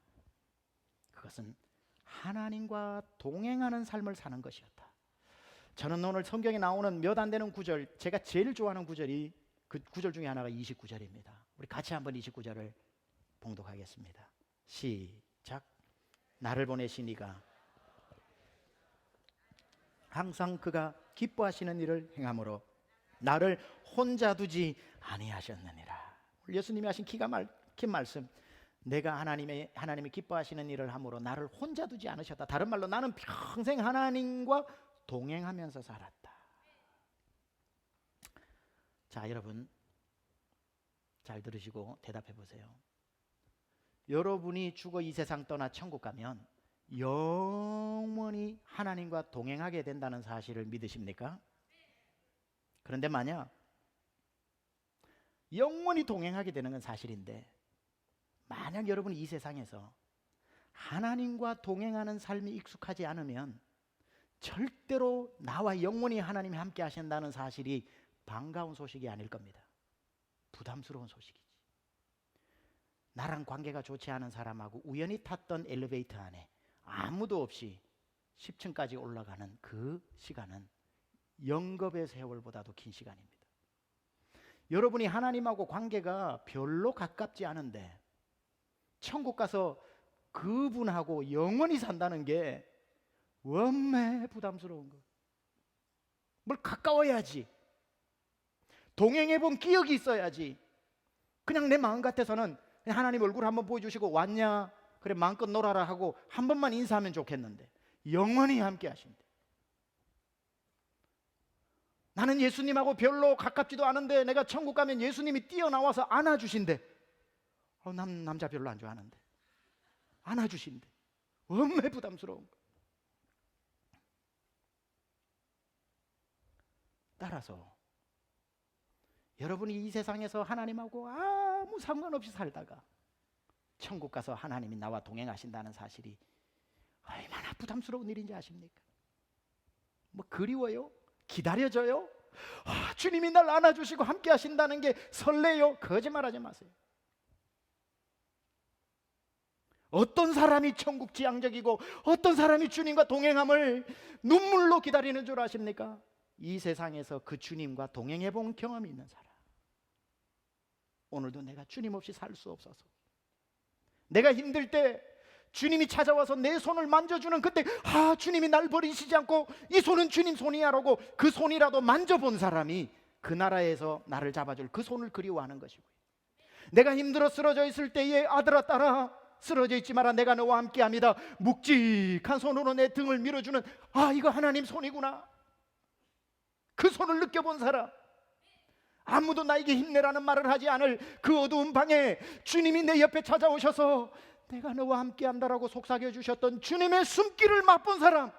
그것은 하나님과 동행하는 삶을 사는 것이었다. 저는 오늘 성경에 나오는 몇 안 되는 구절, 제가 제일 좋아하는 구절이 그 구절 중에 하나가 29절입니다. 우리 같이 한번 29절을 봉독하겠습니다. 시작. 나를 보내신 이가 항상 그가 기뻐하시는 일을 행함으로 나를 혼자 두지 아니하셨느니라. 예수님이 하신 기가 막힌 말씀. 내가 하나님이 기뻐하시는 일을 함으로 나를 혼자 두지 않으셨다. 다른 말로 나는 평생 하나님과 동행하면서 살았다. 자, 여러분 잘 들으시고 대답해 보세요. 여러분이 죽어 이 세상 떠나 천국 가면 영원히 하나님과 동행하게 된다는 사실을 믿으십니까? 그런데 만약 영원히 동행하게 되는 건 사실인데 만약 여러분이 이 세상에서 하나님과 동행하는 삶이 익숙하지 않으면 절대로 나와 영원히 하나님이 함께 하신다는 사실이 반가운 소식이 아닐 겁니다. 부담스러운 소식이지. 나랑 관계가 좋지 않은 사람하고 우연히 탔던 엘리베이터 안에 아무도 없이 10층까지 올라가는 그 시간은 영겁의 세월보다도 긴 시간입니다. 여러분이 하나님하고 관계가 별로 가깝지 않은데 천국 가서 그분하고 영원히 산다는 게 원매 부담스러운 거. 뭘 가까워야지. 동행해 본 기억이 있어야지. 그냥 내 마음 같아서는 하나님 얼굴 한번 보여주시고 왔냐? 그래 마음껏 놀아라 하고 한 번만 인사하면 좋겠는데 영원히 함께 하신대. 나는 예수님하고 별로 가깝지도 않은데 내가 천국 가면 예수님이 뛰어나와서 안아주신대. 남자 별로 안 좋아하는데 안아주신대. 얼마나 부담스러운 거. 따라서 여러분이 이 세상에서 하나님하고 아무 상관없이 살다가 천국 가서 하나님이 나와 동행하신다는 사실이 얼마나 부담스러운 일인지 아십니까? 뭐 그리워요? 기다려져요? 주님이 날 안아주시고 함께 하신다는 게 설레요? 거짓말하지 마세요. 어떤 사람이 천국 지향적이고 어떤 사람이 주님과 동행함을 눈물로 기다리는 줄 아십니까? 이 세상에서 그 주님과 동행해 본 경험이 있는 사람. 오늘도 내가 주님 없이 살 수 없어서, 내가 힘들 때 주님이 찾아와서 내 손을 만져주는 그때 주님이 날 버리시지 않고 이 손은 주님 손이야라고 그 손이라도 만져본 사람이 그 나라에서 나를 잡아줄 그 손을 그리워하는 것이고요. 내가 힘들어 쓰러져 있을 때에 아들아 딸아 쓰러져 있지 마라 내가 너와 함께합니다. 묵직한 손으로 내 등을 밀어주는 이거 하나님 손이구나. 그 손을 느껴본 사람, 아무도 나에게 힘내라는 말을 하지 않을 그 어두운 방에 주님이 내 옆에 찾아오셔서 내가 너와 함께한다라고 속삭여 주셨던 주님의 숨길을 맛본 사람,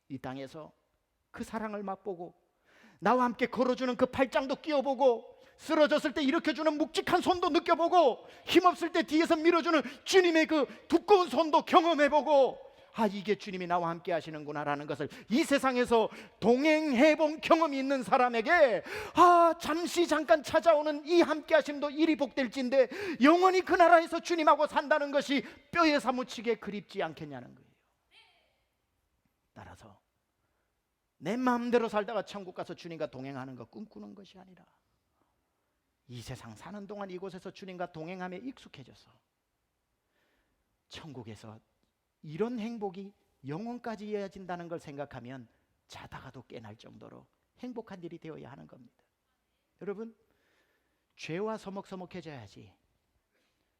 이 땅에서 그 사랑을 맛보고 나와 함께 걸어주는 그 팔짱도 끼워보고 쓰러졌을 때 일으켜주는 묵직한 손도 느껴보고 힘없을 때 뒤에서 밀어주는 주님의 그 두꺼운 손도 경험해보고 이게 주님이 나와 함께 하시는구나 라는 것을 이 세상에서 동행해본 경험이 있는 사람에게 잠시 잠깐 찾아오는 이 함께 하심도 일이 복될진데 영원히 그 나라에서 주님하고 산다는 것이 뼈에 사무치게 그립지 않겠냐는 거예요. 따라서 내 마음대로 살다가 천국 가서 주님과 동행하는 거 꿈꾸는 것이 아니라 이 세상 사는 동안 이곳에서 주님과 동행함에 익숙해져서 천국에서 이런 행복이 영원까지 이어진다는 걸 생각하면 자다가도 깨날 정도로 행복한 일이 되어야 하는 겁니다. 여러분, 죄와 서먹서먹해져야지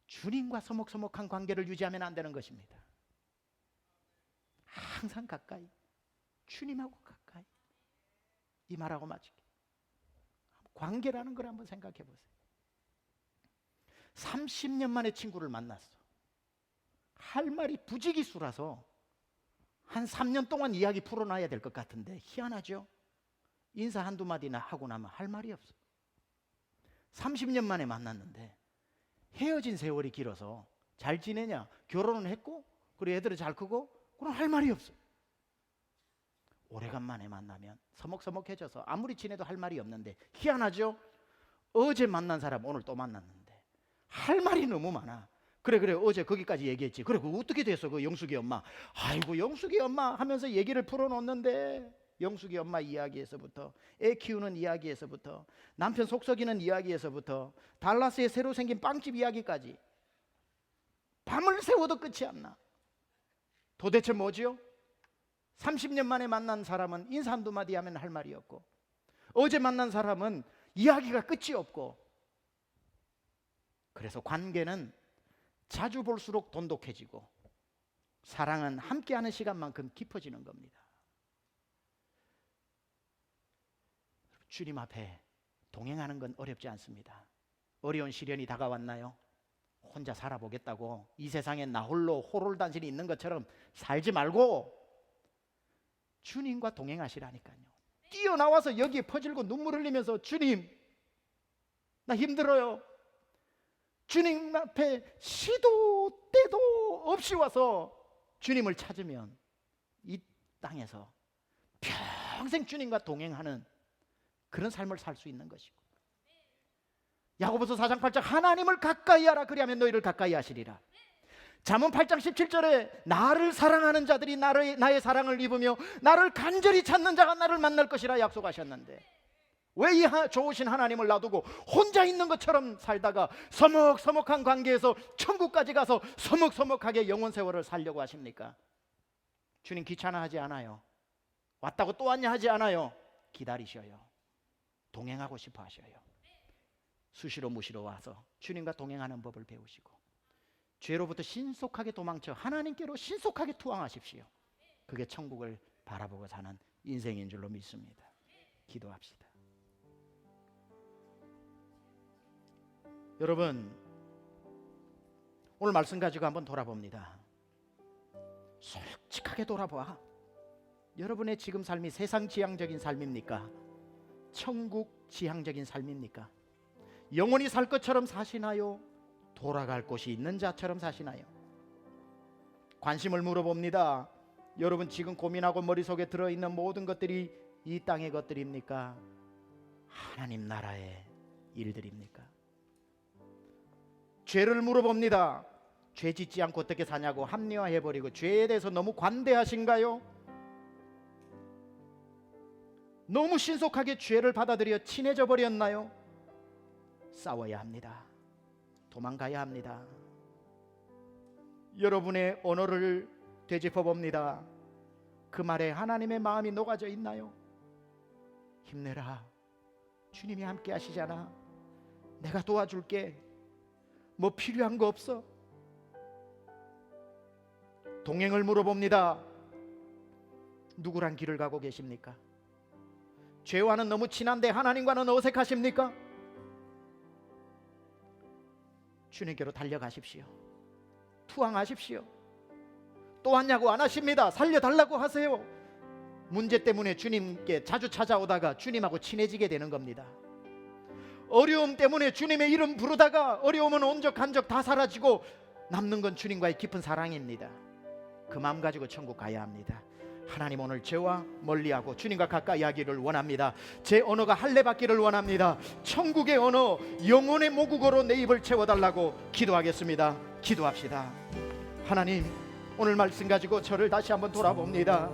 주님과 서먹서먹한 관계를 유지하면 안 되는 것입니다. 항상 가까이, 주님하고 가까이. 이 말하고 마치게, 관계라는 걸 한번 생각해 보세요. 30년 만에 친구를 만났어. 할 말이 부지기수라서 한 3년 동안 이야기 풀어놔야 될 것 같은데 희한하죠? 인사 한두 마디나 하고 나면 할 말이 없어. 30년 만에 만났는데 헤어진 세월이 길어서 잘 지내냐? 결혼은 했고 그리고 애들은 잘 크고 그럼 할 말이 없어. 오래간만에 만나면 서먹서먹해져서 아무리 지내도 할 말이 없는데 희한하죠? 어제 만난 사람 오늘 또 만났는데 할 말이 너무 많아. 그래 어제 거기까지 얘기했지. 그래 그거 어떻게 됐어? 그 영숙이 엄마. 아이고 영숙이 엄마 하면서 얘기를 풀어놓는데 영숙이 엄마 이야기에서부터 애 키우는 이야기에서부터 남편 속썩이는 이야기에서부터 달라스에 새로 생긴 빵집 이야기까지 밤을 새워도 끝이 안 나. 도대체 뭐지요? 30년 만에 만난 사람은 인사 한두 마디 하면 할 말이 없고 어제 만난 사람은 이야기가 끝이 없고 그래서 관계는 자주 볼수록 돈독해지고 사랑은 함께하는 시간만큼 깊어지는 겁니다. 주님 앞에 동행하는 건 어렵지 않습니다. 어려운 시련이 다가왔나요? 혼자 살아보겠다고 이 세상에 나 홀로 호롤단신이 있는 것처럼 살지 말고 주님과 동행하시라니까요. 뛰어나와서 여기에 퍼질고 눈물 흘리면서 주님 나 힘들어요. 주님 앞에 시도 때도 없이 와서 주님을 찾으면 이 땅에서 평생 주님과 동행하는 그런 삶을 살 수 있는 것이고 야고보서 4장 8절 하나님을 가까이 하라 그리하면 너희를 가까이 하시리라. 잠언 8장 17절에 나를 사랑하는 자들이 나의 사랑을 입으며 나를 간절히 찾는 자가 나를 만날 것이라 약속하셨는데 왜 이 좋으신 하나님을 놔두고 혼자 있는 것처럼 살다가 서먹서먹한 관계에서 천국까지 가서 서먹서먹하게 영원 세월을 살려고 하십니까? 주님 귀찮아하지 않아요. 왔다고 또 왔냐 하지 않아요. 기다리셔요. 동행하고 싶어 하셔요. 수시로 무시로 와서 주님과 동행하는 법을 배우시고 죄로부터 신속하게 도망쳐 하나님께로 신속하게 투항하십시오. 그게 천국을 바라보고 사는 인생인 줄로 믿습니다. 기도합시다. 여러분, 오늘 말씀 가지고 한번 돌아봅니다. 솔직하게 돌아봐. 여러분의 지금 삶이 세상 지향적인 삶입니까? 천국 지향적인 삶입니까? 영원히 살 것처럼 사시나요? 돌아갈 곳이 있는 자처럼 사시나요? 관심을 물어봅니다. 여러분 지금 고민하고 머릿속에 들어있는 모든 것들이 이 땅의 것들입니까? 하나님 나라의 일들입니까? 죄를 물어봅니다. 죄 짓지 않고 어떻게 사냐고 합리화해버리고 죄에 대해서 너무 관대하신가요? 너무 신속하게 죄를 받아들여 친해져 버렸나요? 싸워야 합니다. 도망가야 합니다. 여러분의 언어를 되짚어 봅니다. 그 말에 하나님의 마음이 녹아져 있나요? 힘내라. 주님이 함께 하시잖아. 내가 도와줄게. 뭐 필요한 거 없어? 동행을 물어봅니다. 누구랑 길을 가고 계십니까? 죄와는 너무 친한데 하나님과는 어색하십니까? 주님께로 달려가십시오. 투항하십시오. 또 왔냐고 안 하십니다. 살려달라고 하세요. 문제 때문에 주님께 자주 찾아오다가 주님하고 친해지게 되는 겁니다. 어려움 때문에 주님의 이름 부르다가 어려움은 온적 간적 다 사라지고 남는 건 주님과의 깊은 사랑입니다. 그 마음 가지고 천국 가야 합니다. 하나님 오늘 저와 멀리하고 주님과 가까이 하기를 원합니다. 제 언어가 할례받기를 원합니다. 천국의 언어, 영혼의 모국어로 내 입을 채워달라고 기도하겠습니다. 기도합시다. 하나님 오늘 말씀 가지고 저를 다시 한번 돌아봅니다.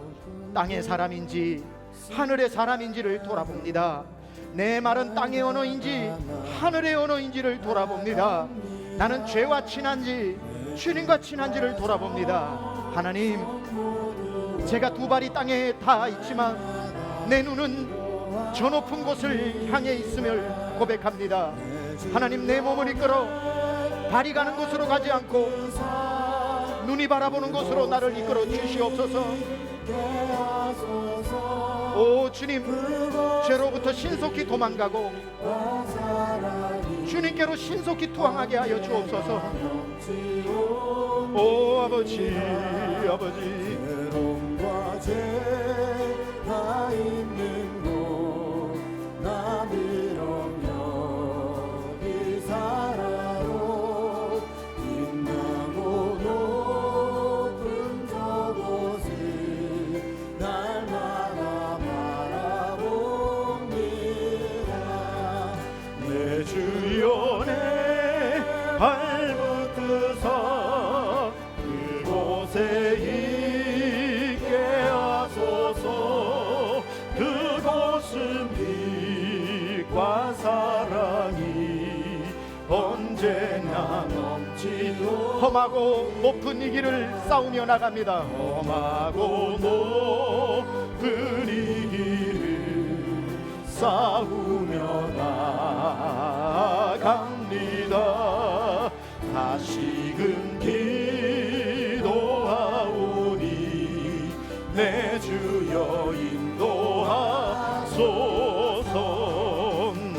땅의 사람인지 하늘의 사람인지를 돌아봅니다. 내 말은 땅의 언어인지 하늘의 언어인지를 돌아봅니다. 나는 죄와 친한지 주님과 친한지를 돌아봅니다. 하나님 제가 두 발이 땅에 닿아 있지만 내 눈은 저 높은 곳을 향해 있음을 고백합니다. 하나님 내 몸을 이끌어 발이 가는 곳으로 가지 않고 눈이 바라보는 곳으로 나를 이끌어 주시옵소서. 오 주님, 죄로부터 신속히 도망가고 주님께로 신속히 투항하게 하여 주옵소서. 오 아버지, 아버지 괴로움과 죄가 있는 곳 나비로 여기 살아로 빛나고 높은 저곳을 날마다 바라봅니다. 내 주여 내 발붙드사 그곳에 있게 하소서. 그곳은 빛과 사랑이 언제나 넘치도록 험하고 높은 이 길을 싸우며 나갑니다. 험하고 높은 이 길을 싸우며 나갑니다. 다시금 기도하오니 내 주여 인도하소서.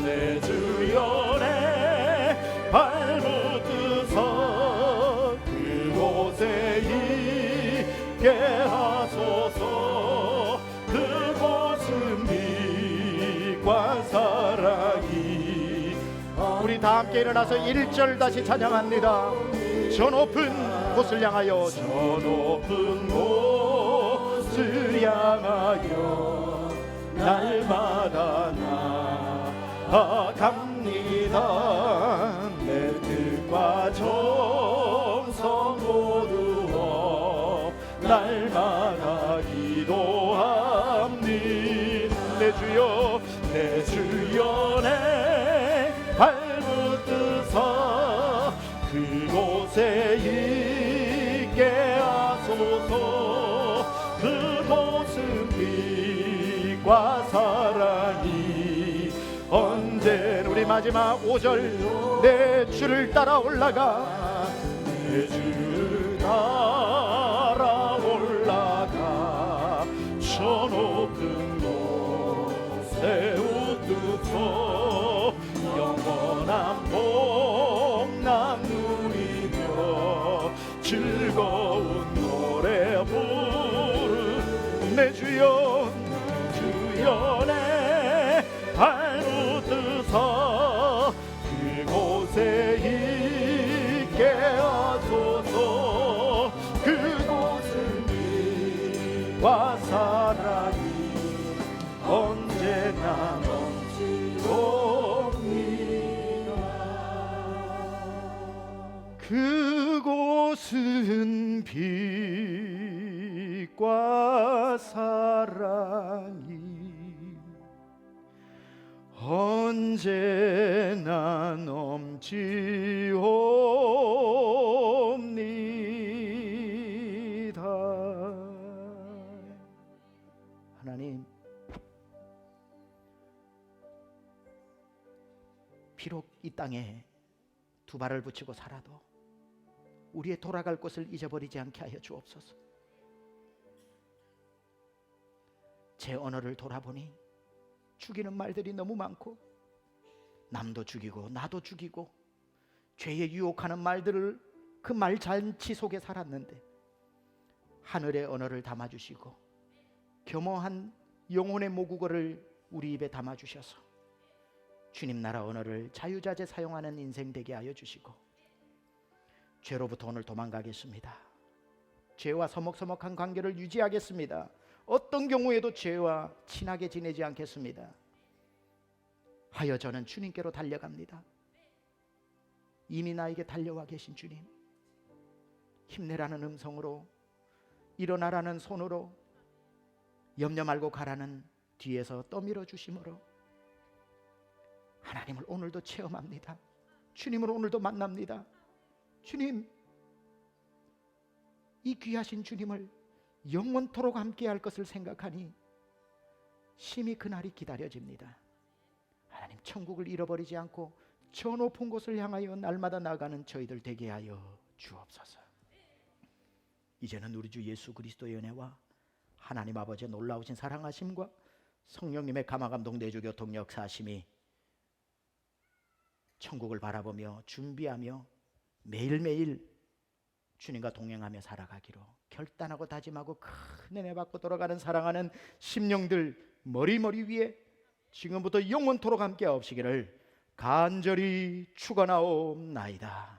내 주여 내 발붙드사 그곳에 있게 하소서. 그곳은 빛과 사랑이. 우리 다 함께 일어나서 1절 다시 찬양합니다. 저 높은 곳을 향하여, 저 높은 곳을 향하여 날마다 나아갑니다. 내 뜻과 정성 모두 날마다 기도합니다. 내 주여, 내 주여 내 발붙드사 그곳에 있게 하소서. 그곳은 빛과 사랑이 언제나. 우리 마지막 5절. 내 주를 따라 올라가, 내 주를 따라 올라가 저 높은 곳에 웃두소. 영원한 복남 누리며 내 주여 주여 내 발붙드사 그곳에 있게 하소서. 그곳은 빛과 사랑이 언제나 넘치옵니다. 그곳은 빛과 사랑이 언제나 넘치옵니다. 하나님, 비록 이 땅에 두 발을 붙이고 살아도 우리의 돌아갈 곳을 잊어버리지 않게 하여 주옵소서. 제 언어를 돌아보니 죽이는 말들이 너무 많고 남도 죽이고 나도 죽이고 죄에 유혹하는 말들을 그 말잔치 속에 살았는데 하늘의 언어를 담아주시고 겸허한 영혼의 모국어를 우리 입에 담아주셔서 주님 나라 언어를 자유자재 사용하는 인생 되게 하여 주시고 죄로부터 오늘 도망가겠습니다. 죄와 서먹서먹한 관계를 유지하겠습니다. 어떤 경우에도 죄와 친하게 지내지 않겠습니다. 하여 저는 주님께로 달려갑니다. 이미 나에게 달려와 계신 주님, 힘내라는 음성으로, 일어나라는 손으로, 염려 말고 가라는 뒤에서 떠밀어 주심으로 하나님을 오늘도 체험합니다. 주님을 오늘도 만납니다. 주님, 이 귀하신 주님을 영원토록 함께할 것을 생각하니 심히 그날이 기다려집니다. 하나님, 천국을 잃어버리지 않고 저 높은 곳을 향하여 날마다 나아가는 저희들 되게 하여 주옵소서. 이제는 우리 주 예수 그리스도의 은혜와 하나님 아버지의 놀라우신 사랑하심과 성령님의 감화감동 내주 교통 역사하심이 천국을 바라보며 준비하며 매일매일 주님과 동행하며 살아가기로 결단하고 다짐하고 큰 은혜 받고 돌아가는 사랑하는 심령들 머리머리 위에 지금부터 영원토록 함께 하옵시기를 간절히 축원하옵나이다.